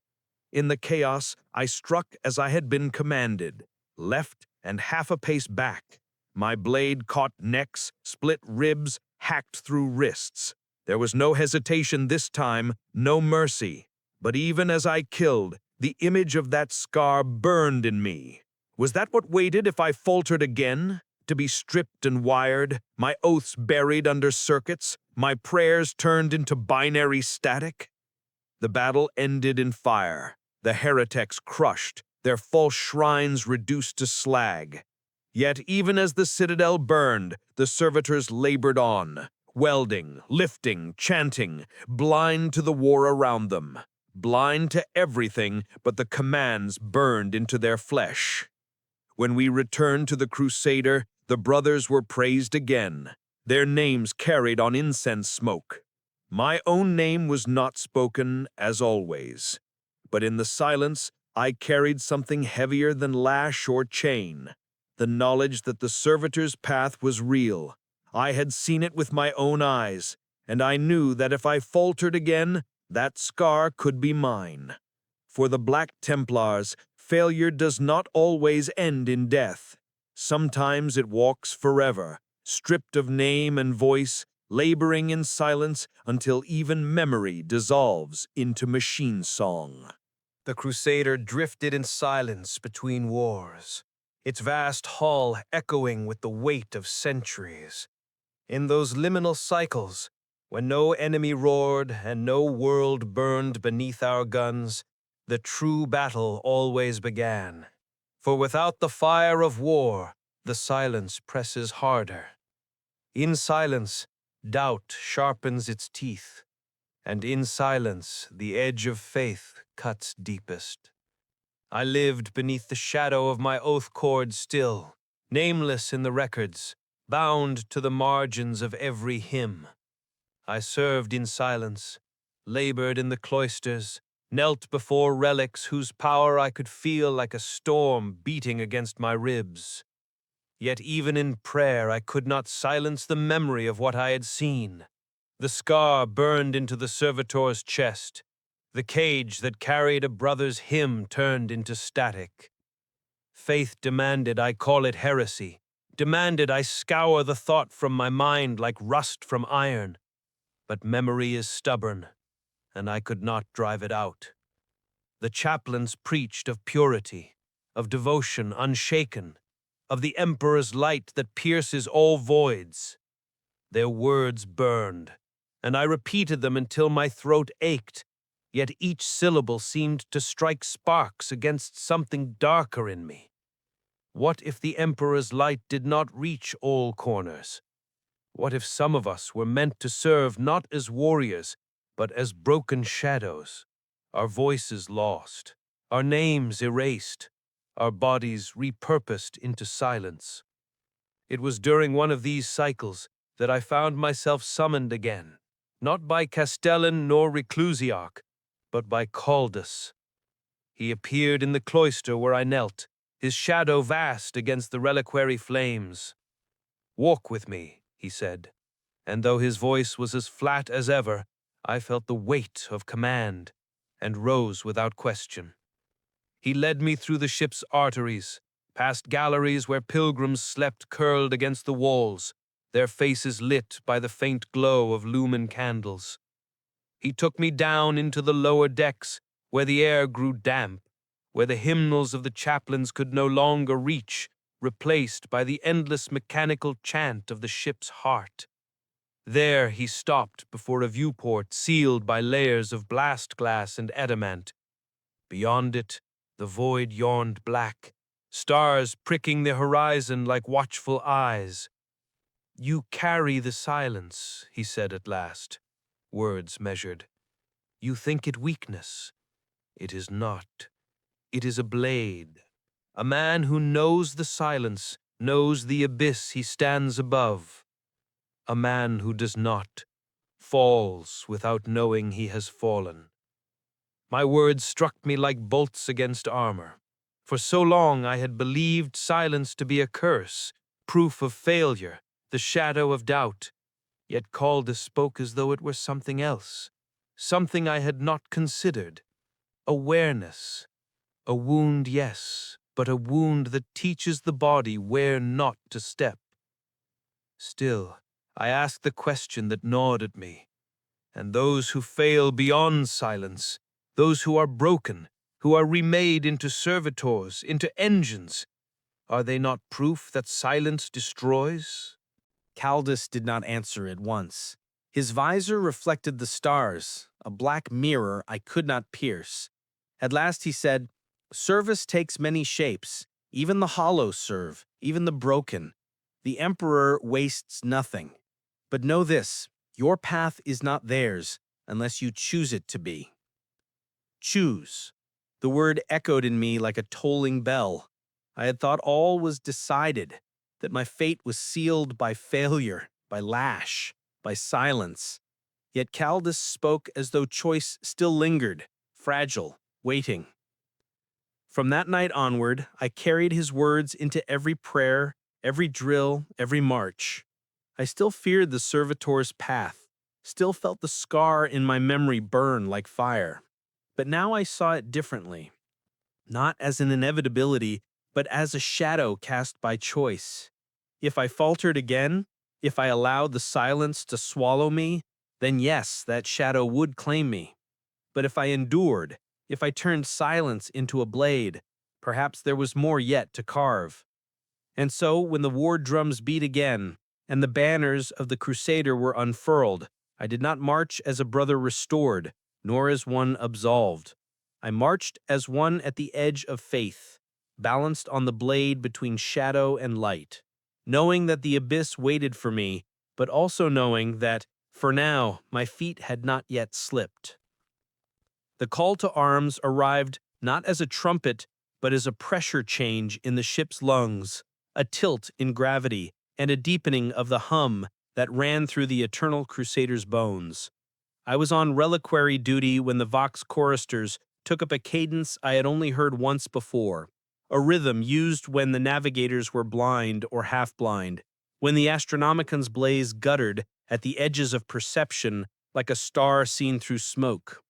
In the chaos, I struck as I had been commanded, left and half a pace back. My blade caught necks, split ribs, hacked through wrists. There was no hesitation this time, no mercy. But even as I killed, the image of that scar burned in me. Was that what waited if I faltered again? To be stripped and wired, my oaths buried under circuits, my prayers turned into binary static? The battle ended in fire, the heretics crushed, their false shrines reduced to slag. Yet even as the citadel burned, the servitors labored on, welding, lifting, chanting, blind to the war around them, blind to everything but the commands burned into their flesh. When we returned to the Crusader, the brothers were praised again, their names carried on incense smoke. My own name was not spoken, as always, but in the silence I carried something heavier than lash or chain, the knowledge that the servitor's path was real. I had seen it with my own eyes, and I knew that if I faltered again, that scar could be mine. For the Black Templars, failure does not always end in death. Sometimes it walks forever, stripped of name and voice, laboring in silence until even memory dissolves into machine song. The Crusader drifted in silence between wars, its vast hull echoing with the weight of centuries. In those liminal cycles, when no enemy roared and no world burned beneath our guns, the true battle always began. For without the fire of war, the silence presses harder. In silence, doubt sharpens its teeth, and in silence, the edge of faith cuts deepest. I lived beneath the shadow of my oath cord still, nameless in the records, bound to the margins of every hymn. I served in silence, labored in the cloisters, knelt before relics whose power I could feel like a storm beating against my ribs. Yet even in prayer I could not silence the memory of what I had seen. The scar burned into the servitor's chest, the cage that carried a brother's hymn turned into static. Faith demanded I call it heresy, demanded I scour the thought from my mind like rust from iron. But memory is stubborn, and I could not drive it out. The chaplains preached of purity, of devotion unshaken, of the Emperor's light that pierces all voids. Their words burned, and I repeated them until my throat ached, yet each syllable seemed to strike sparks against something darker in me. What if the Emperor's light did not reach all corners? What if some of us were meant to serve not as warriors, but as broken shadows, our voices lost, our names erased, our bodies repurposed into silence? It was during one of these cycles that I found myself summoned again, not by Castellan nor Reclusiarch, but by Caldus. He appeared in the cloister where I knelt, his shadow vast against the reliquary flames. "Walk with me," he said, and though his voice was as flat as ever, I felt the weight of command, and rose without question. He led me through the ship's arteries, past galleries where pilgrims slept curled against the walls, their faces lit by the faint glow of lumen candles. He took me down into the lower decks, where the air grew damp, where the hymnals of the chaplains could no longer reach, replaced by the endless mechanical chant of the ship's heart. There he stopped before a viewport sealed by layers of blast glass and adamant. Beyond it, the void yawned black, stars pricking the horizon like watchful eyes. "You carry the silence," he said at last, words measured. You think it weakness. It is not. It is a blade. A man who knows the silence, knows the abyss he stands above. A man who does not, falls without knowing he has fallen. My words struck me like bolts against armor. For so long I had believed silence to be a curse, proof of failure, the shadow of doubt. Yet Caldas spoke as though it were something else, something I had not considered. Awareness. A wound, yes, but a wound that teaches the body where not to step. Still, I asked the question that gnawed at me. And those who fail beyond silence, those who are broken, who are remade into servitors, into engines, are they not proof that silence destroys? Caldas did not answer at once. His visor reflected the stars, a black mirror I could not pierce. At last he said, "Service takes many shapes, even the hollow serve, even the broken. The Emperor wastes nothing. But know this, your path is not theirs unless you choose it to be." Choose. The word echoed in me like a tolling bell. I had thought all was decided, that my fate was sealed by failure, by lash, by silence. Yet Caldas spoke as though choice still lingered, fragile, waiting. From that night onward, I carried his words into every prayer, every drill, every march. I still feared the servitor's path, still felt the scar in my memory burn like fire. But now I saw it differently, not as an inevitability, but as a shadow cast by choice. If I faltered again, if I allowed the silence to swallow me, then yes, that shadow would claim me. But if I endured, if I turned silence into a blade, perhaps there was more yet to carve. And so, when the war drums beat again, and the banners of the Crusader were unfurled, I did not march as a brother restored, nor as one absolved. I marched as one at the edge of faith, balanced on the blade between shadow and light, knowing that the abyss waited for me, but also knowing that, for now, my feet had not yet slipped. The call to arms arrived not as a trumpet, but as a pressure change in the ship's lungs, a tilt in gravity, and a deepening of the hum that ran through the eternal Crusader's bones. I was on reliquary duty when the Vox choristers took up a cadence I had only heard once before, a rhythm used when the navigators were blind or half-blind, when the Astronomicon's blaze guttered at the edges of perception like a star seen through smoke.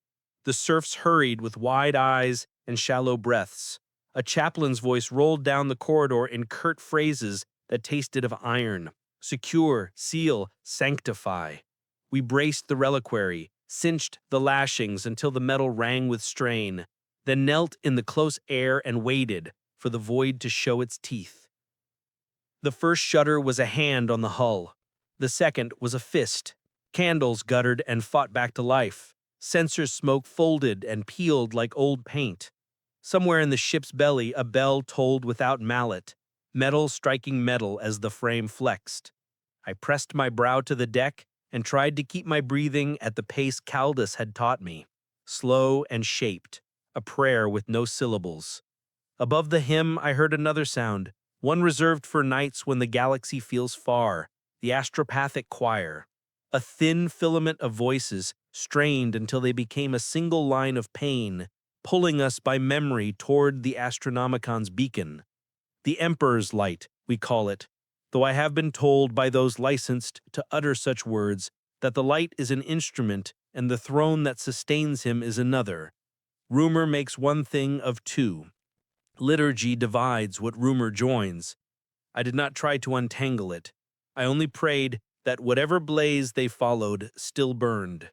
The serfs hurried with wide eyes and shallow breaths. A chaplain's voice rolled down the corridor in curt phrases that tasted of iron. Secure, seal, sanctify. We braced the reliquary, cinched the lashings until the metal rang with strain, then knelt in the close air and waited for the void to show its teeth. The first shudder was a hand on the hull. The second was a fist. Candles guttered and fought back to life. Sensor smoke folded and peeled like old paint. Somewhere in the ship's belly, a bell tolled without mallet, metal striking metal as the frame flexed. I pressed my brow to the deck and tried to keep my breathing at the pace Caldas had taught me, slow and shaped, a prayer with no syllables. Above the hymn, I heard another sound, one reserved for nights when the galaxy feels far, the astropathic choir. A thin filament of voices, strained until they became a single line of pain, pulling us by memory toward the Astronomicon's beacon. The Emperor's light, we call it, though I have been told by those licensed to utter such words that the light is an instrument and the throne that sustains him is another. Rumor makes one thing of two. Liturgy divides what rumor joins. I did not try to untangle it. I only prayed that whatever blaze they followed still burned.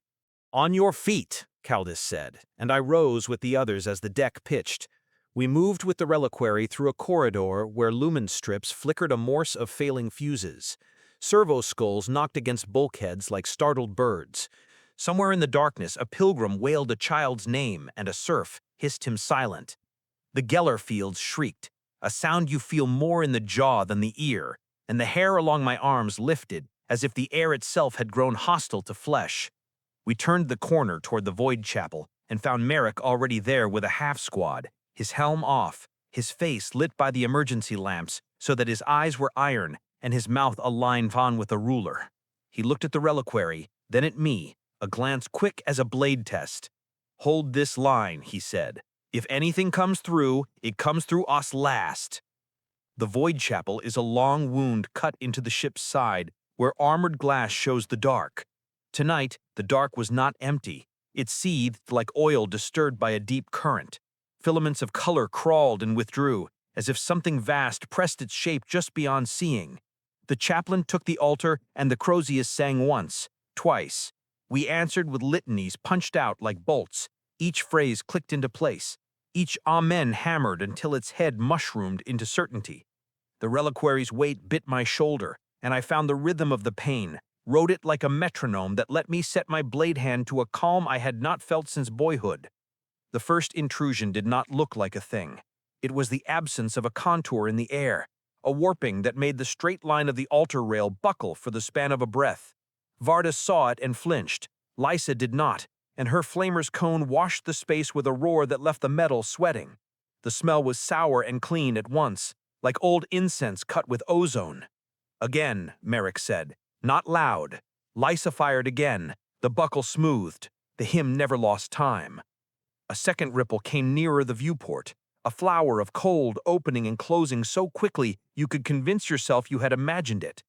"On your feet," Caldas said, and I rose with the others as the deck pitched. We moved with the reliquary through a corridor where lumen strips flickered a morse of failing fuses. Servo skulls knocked against bulkheads like startled birds. Somewhere in the darkness, a pilgrim wailed a child's name, and a serf hissed him silent. The Geller fields shrieked, a sound you feel more in the jaw than the ear, and the hair along my arms lifted, as if the air itself had grown hostile to flesh. We turned the corner toward the Void Chapel and found Merrick already there with a half-squad, his helm off, his face lit by the emergency lamps so that his eyes were iron and his mouth aligned on with a ruler. He looked at the reliquary, then at me, a glance quick as a blade test. "Hold this line," he said. "If anything comes through, it comes through us last." The Void Chapel is a long wound cut into the ship's side where armored glass shows the dark. Tonight, the dark was not empty. It seethed like oil disturbed by a deep current. Filaments of color crawled and withdrew, as if something vast pressed its shape just beyond seeing. The chaplain took the altar, and the Crozius sang once, twice. We answered with litanies punched out like bolts. Each phrase clicked into place. Each amen hammered until its head mushroomed into certainty. The reliquary's weight bit my shoulder, and I found the rhythm of the pain, rode it like a metronome that let me set my blade hand to a calm I had not felt since boyhood. The first intrusion did not look like a thing. It was the absence of a contour in the air, a warping that made the straight line of the altar rail buckle for the span of a breath. Varda saw it and flinched. Lysa did not, and her flamer's cone washed the space with a roar that left the metal sweating. The smell was sour and clean at once, like old incense cut with ozone. "Again," Merrick said, "not loud." Lysa fired again, the buckle smoothed. The hymn never lost time. A second ripple came nearer the viewport, a flower of cold opening and closing so quickly you could convince yourself you had imagined it.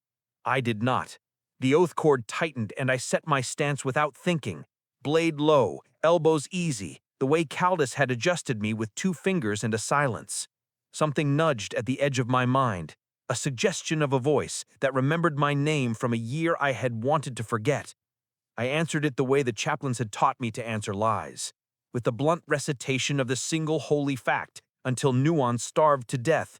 I did not. The oath cord tightened and I set my stance without thinking. Blade low, elbows easy, the way Caldus had adjusted me with 2 fingers and a silence. Something nudged at the edge of my mind, a suggestion of a voice that remembered my name from a year I had wanted to forget. I answered it the way the chaplains had taught me to answer lies, with the blunt recitation of the single holy fact, until nuance starved to death.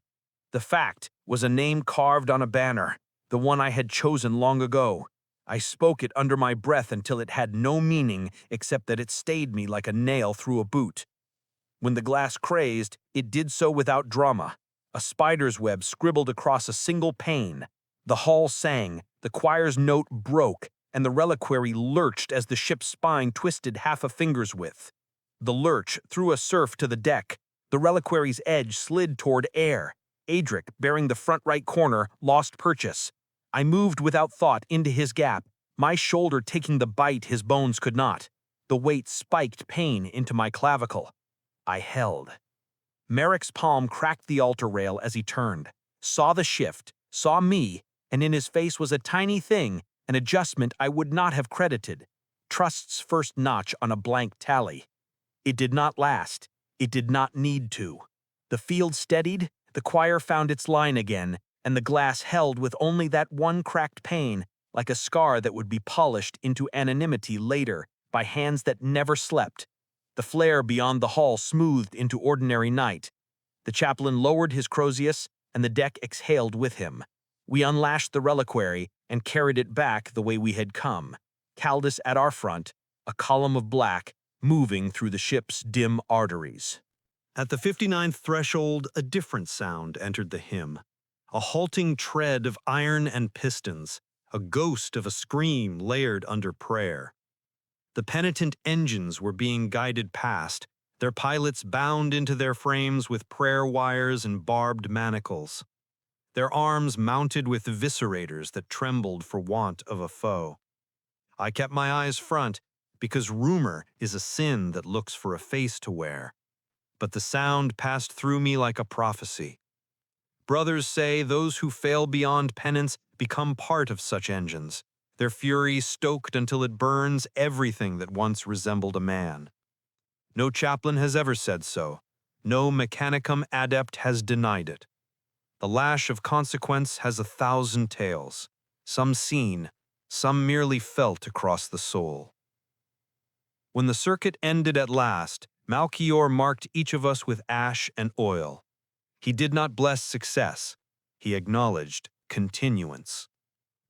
The fact was a name carved on a banner, the one I had chosen long ago. I spoke it under my breath until it had no meaning except that it stayed me like a nail through a boot. When the glass crazed, it did so without drama. A spider's web scribbled across a single pane. The hall sang, the choir's note broke, and the reliquary lurched as the ship's spine twisted half a finger's width. The lurch threw a surf to the deck. The reliquary's edge slid toward air. Adric, bearing the front right corner, lost purchase. I moved without thought into his gap, my shoulder taking the bite his bones could not. The weight spiked pain into my clavicle. I held. Merrick's palm cracked the altar rail as he turned, saw the shift, saw me, and in his face was a tiny thing, an adjustment I would not have credited. Trust's first notch on a blank tally. It did not last. It did not need to. The field steadied, the choir found its line again, and the glass held with only that one cracked pane, like a scar that would be polished into anonymity later by hands that never slept. The flare beyond the hall smoothed into ordinary night. The chaplain lowered his Crozius, and the deck exhaled with him. We unlashed the reliquary and carried it back the way we had come, Caldus at our front, a column of black, moving through the ship's dim arteries. At the 59th threshold, a different sound entered the hymn. A halting tread of iron and pistons, a ghost of a scream layered under prayer. The penitent engines were being guided past, their pilots bound into their frames with prayer wires and barbed manacles, their arms mounted with viscerators that trembled for want of a foe. I kept my eyes front, because rumor is a sin that looks for a face to wear. But the sound passed through me like a prophecy. Brothers say those who fail beyond penance become part of such engines, their fury stoked until it burns everything that once resembled a man. No chaplain has ever said so. No mechanicum adept has denied it. The lash of consequence has 1,000 tales, some seen, some merely felt across the soul. When the circuit ended at last, Malchior marked each of us with ash and oil. He did not bless success. He acknowledged continuance.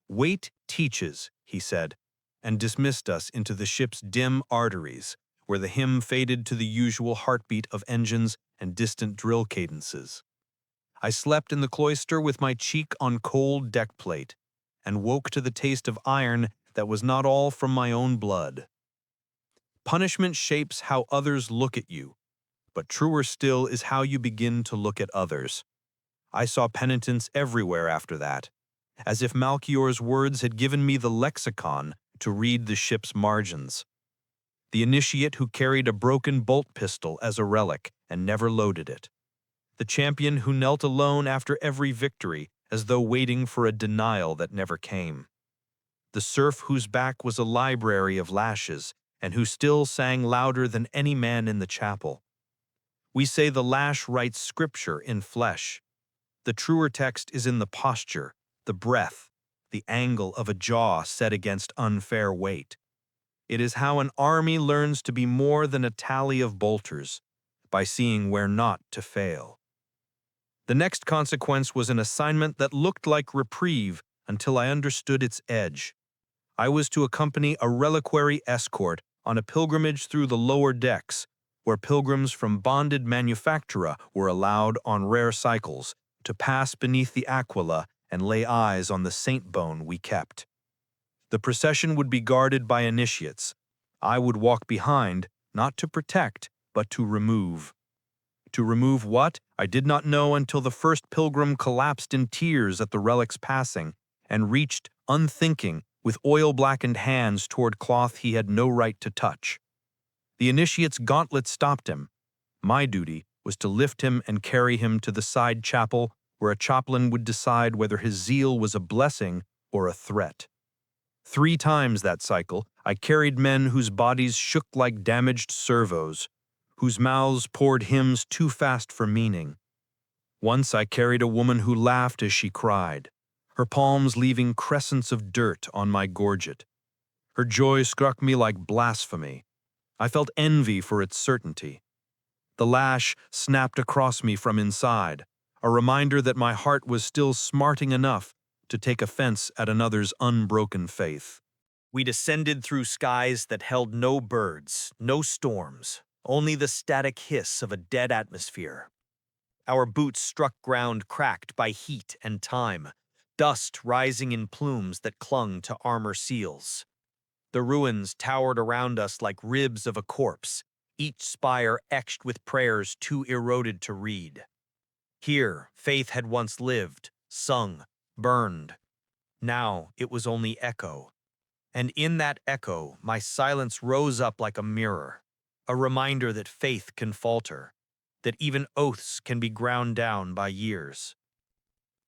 "Wait teaches," he said, and dismissed us into the ship's dim arteries, where the hymn faded to the usual heartbeat of engines and distant drill cadences. I slept in the cloister with my cheek on cold deck plate, and woke to the taste of iron that was not all from my own blood. Punishment shapes how others look at you, but truer still is how you begin to look at others. I saw penitence everywhere after that, as if Malchior's words had given me the lexicon to read the ship's margins. The initiate who carried a broken bolt pistol as a relic and never loaded it. The champion who knelt alone after every victory as though waiting for a denial that never came. The serf whose back was a library of lashes and who still sang louder than any man in the chapel. We say the lash writes scripture in flesh. The truer text is in the posture, the breath, the angle of a jaw set against unfair weight. It is how an army learns to be more than a tally of bolters, by seeing where not to fail. The next consequence was an assignment that looked like reprieve until I understood its edge. I was to accompany a reliquary escort on a pilgrimage through the lower decks, where pilgrims from bonded manufactura were allowed on rare cycles to pass beneath the aquila and lay eyes on the saint bone we kept. The procession would be guarded by initiates. I would walk behind, not to protect, but to remove. To remove what? I did not know until the first pilgrim collapsed in tears at the relic's passing and reached, unthinking, with oil-blackened hands toward cloth he had no right to touch. The initiate's gauntlet stopped him. My duty was to lift him and carry him to the side chapel where a chaplain would decide whether his zeal was a blessing or a threat. 3 times that cycle, I carried men whose bodies shook like damaged servos, whose mouths poured hymns too fast for meaning. Once I carried a woman who laughed as she cried, her palms leaving crescents of dirt on my gorget. Her joy struck me like blasphemy. I felt envy for its certainty. The lash snapped across me from inside, a reminder that my heart was still smarting enough to take offense at another's unbroken faith. We descended through skies that held no birds, no storms, only the static hiss of a dead atmosphere. Our boots struck ground cracked by heat and time, dust rising in plumes that clung to armor seals. The ruins towered around us like ribs of a corpse, each spire etched with prayers too eroded to read. Here, faith had once lived, sung, burned. Now it was only echo. And in that echo, my silence rose up like a mirror, a reminder that faith can falter, that even oaths can be ground down by years.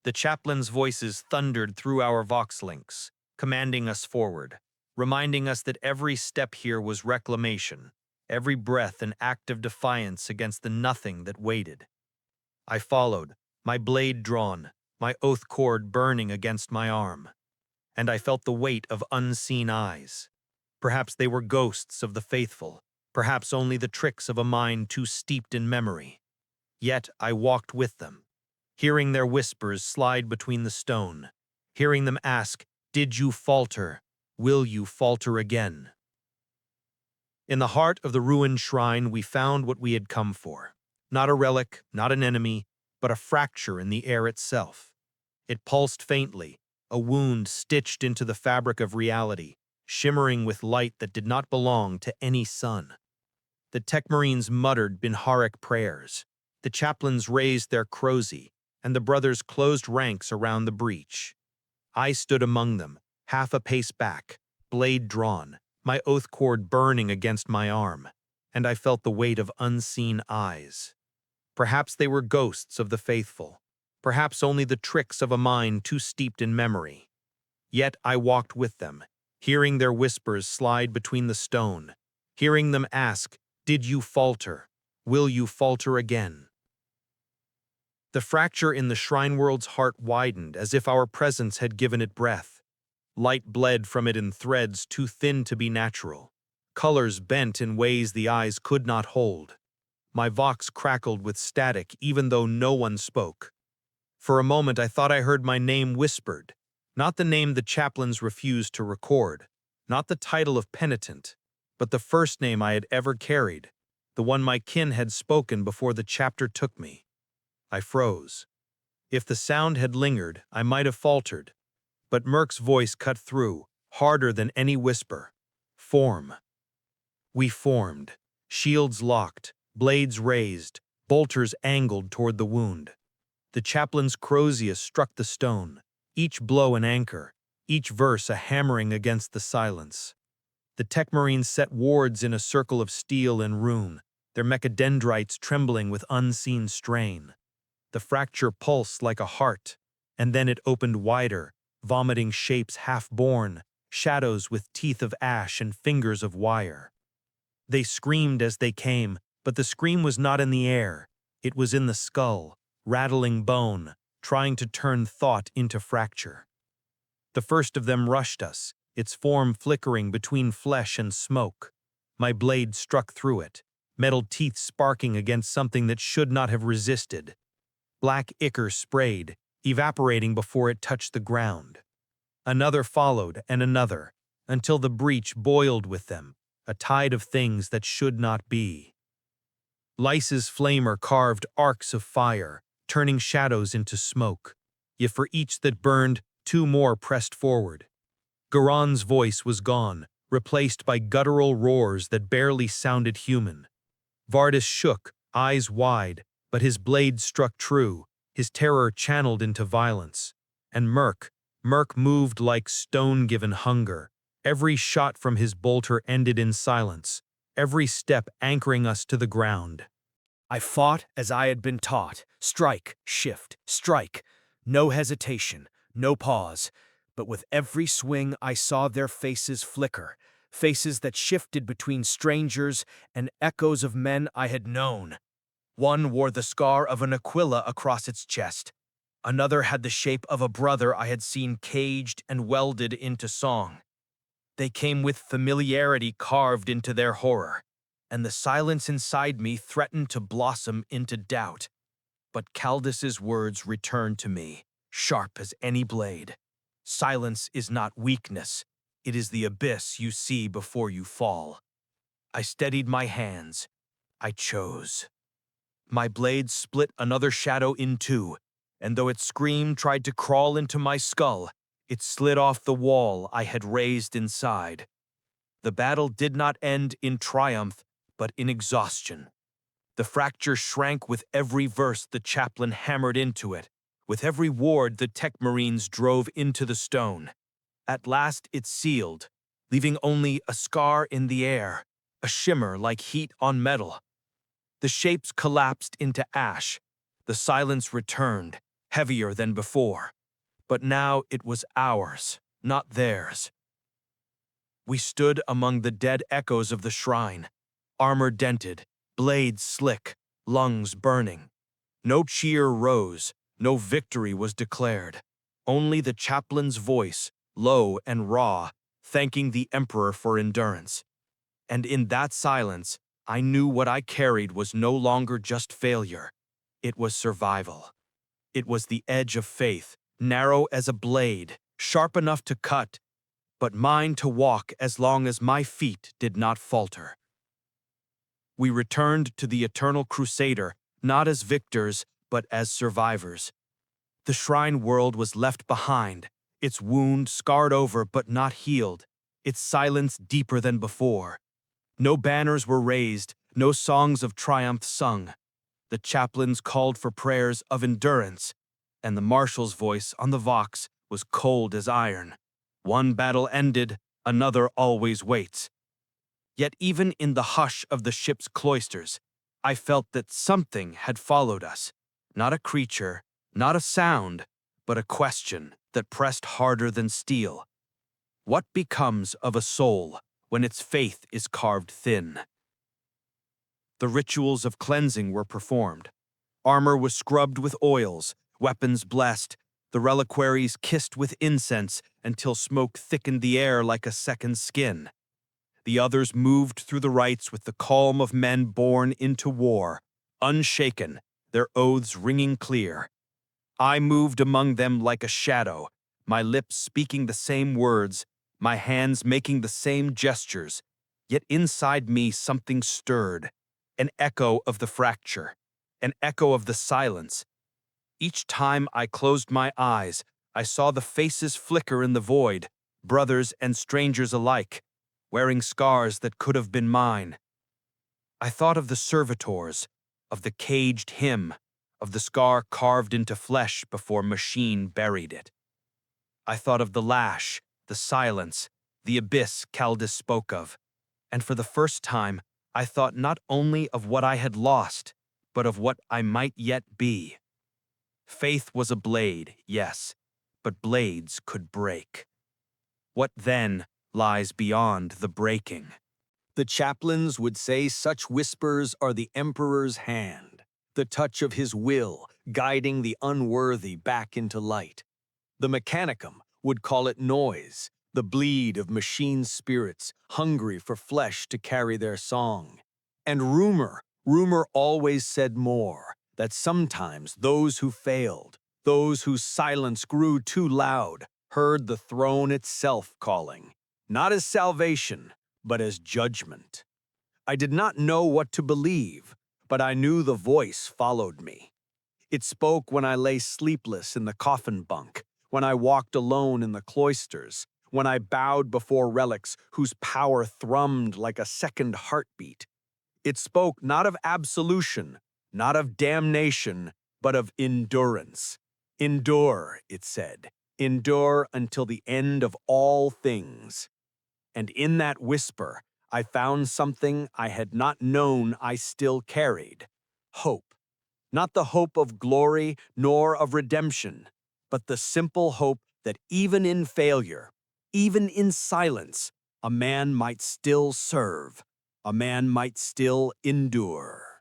The chaplain's voices thundered through our vox links, commanding us forward, reminding us that every step here was reclamation, every breath an act of defiance against the nothing that waited. I followed, my blade drawn, my oath cord burning against my arm. And I felt the weight of unseen eyes. Perhaps they were ghosts of the faithful, perhaps only the tricks of a mind too steeped in memory. Yet I walked with them, hearing their whispers slide between the stone, hearing them ask, "Did you falter? Will you falter again?" In the heart of the ruined shrine, we found what we had come for. Not a relic, not an enemy, but a fracture in the air itself. It pulsed faintly, a wound stitched into the fabric of reality, shimmering with light that did not belong to any sun. The Techmarines muttered Binharic prayers, the chaplains raised their crozi, and the brothers closed ranks around the breach. I stood among them, half a pace back, blade drawn, my oath cord burning against my arm, and I felt the weight of unseen eyes. Perhaps they were ghosts of the faithful, perhaps only the tricks of a mind too steeped in memory. Yet I walked with them, hearing their whispers slide between the stone, hearing them ask, "Did you falter? Will you falter again?" The fracture in the shrine world's heart widened as if our presence had given it breath. Light bled from it in threads too thin to be natural. Colors bent in ways the eyes could not hold. My vox crackled with static even though no one spoke. For a moment I thought I heard my name whispered, not the name the chaplains refused to record, not the title of penitent, but the first name I had ever carried, the one my kin had spoken before the chapter took me. I froze. If the sound had lingered, I might have faltered, but Merc's voice cut through, harder than any whisper. "Form." We formed, shields locked, blades raised, bolters angled toward the wound. The chaplain's crozier struck the stone, each blow an anchor, each verse a hammering against the silence. The tech marines set wards in a circle of steel and rune, their mechadendrites trembling with unseen strain. The fracture pulsed like a heart, and then it opened wider, vomiting shapes half-born, shadows with teeth of ash and fingers of wire. They screamed as they came, but the scream was not in the air. It was in the skull, rattling bone, trying to turn thought into fracture. The first of them rushed us, its form flickering between flesh and smoke. My blade struck through it, metal teeth sparking against something that should not have resisted. Black ichor sprayed, evaporating before it touched the ground. Another followed, and another, until the breach boiled with them, a tide of things that should not be. Lyce's flamer carved arcs of fire, turning shadows into smoke. Yet for each that burned, two more pressed forward. Garon's voice was gone, replaced by guttural roars that barely sounded human. Farthest shook, eyes wide, but his blade struck true, his terror channeled into violence. And Merc moved like stone given hunger. Every shot from his bolter ended in silence, every step anchoring us to the ground. I fought as I had been taught. Strike, shift, strike. No hesitation, no pause. But with every swing I saw their faces flicker, faces that shifted between strangers and echoes of men I had known. One wore the scar of an Aquila across its chest. Another had the shape of a brother I had seen caged and welded into song. They came with familiarity carved into their horror, and the silence inside me threatened to blossom into doubt. But Caldus's words returned to me, sharp as any blade. Silence is not weakness, it is the abyss you see before you fall. I steadied my hands. I chose. My blade split another shadow in two, and though its scream tried to crawl into my skull, it slid off the wall I had raised inside. The battle did not end in triumph, but in exhaustion. The fracture shrank with every verse the chaplain hammered into it, with every ward the tech marines drove into the stone. At last it sealed, leaving only a scar in the air, a shimmer like heat on metal. The shapes collapsed into ash. The silence returned, heavier than before. But now it was ours, not theirs. We stood among the dead echoes of the shrine, armor dented, blades slick, lungs burning. No cheer rose, no victory was declared. Only the chaplain's voice, low and raw, thanking the emperor for endurance. And in that silence, I knew what I carried was no longer just failure. It was survival. It was the edge of faith, narrow as a blade, sharp enough to cut, but mine to walk as long as my feet did not falter. We returned to the Eternal Crusader, not as victors, but as survivors. The shrine world was left behind, its wound scarred over but not healed, its silence deeper than before. No banners were raised, no songs of triumph sung. The chaplains called for prayers of endurance, and the marshal's voice on the vox was cold as iron. One battle ended, another always waits. Yet even in the hush of the ship's cloisters, I felt that something had followed us. Not a creature, not a sound, but a question that pressed harder than steel. What becomes of a soul when its faith is carved thin? The rituals of cleansing were performed. Armor was scrubbed with oils, weapons blessed, the reliquaries kissed with incense until smoke thickened the air like a second skin. The others moved through the rites with the calm of men born into war, unshaken, their oaths ringing clear. I moved among them like a shadow, my lips speaking the same words, my hands making the same gestures, yet inside me something stirred, an echo of the fracture, an echo of the silence. Each time I closed my eyes, I saw the faces flicker in the void, brothers and strangers alike. wearing scars that could have been mine. I thought of the servitors, of the caged hymn, of the scar carved into flesh before machine buried it. I thought of the lash, the silence, the abyss Caldus spoke of, and for the first time, I thought not only of what I had lost, but of what I might yet be. Faith was a blade, yes, but blades could break. What then lies beyond the breaking? The chaplains would say such whispers are the emperor's hand, the touch of his will guiding the unworthy back into light. The mechanicum would call it noise, the bleed of machine spirits hungry for flesh to carry their song. And rumor always said more, that sometimes those who failed, those whose silence grew too loud, heard the throne itself calling, not as salvation, but as judgment. I did not know what to believe, but I knew the voice followed me. It spoke when I lay sleepless in the coffin bunk, when I walked alone in the cloisters, when I bowed before relics whose power thrummed like a second heartbeat. It spoke not of absolution, not of damnation, but of endurance. Endure, it said, endure until the end of all things. And in that whisper, I found something I had not known I still carried: hope. Not the hope of glory nor of redemption, but the simple hope that even in failure, even in silence, a man might still serve, a man might still endure.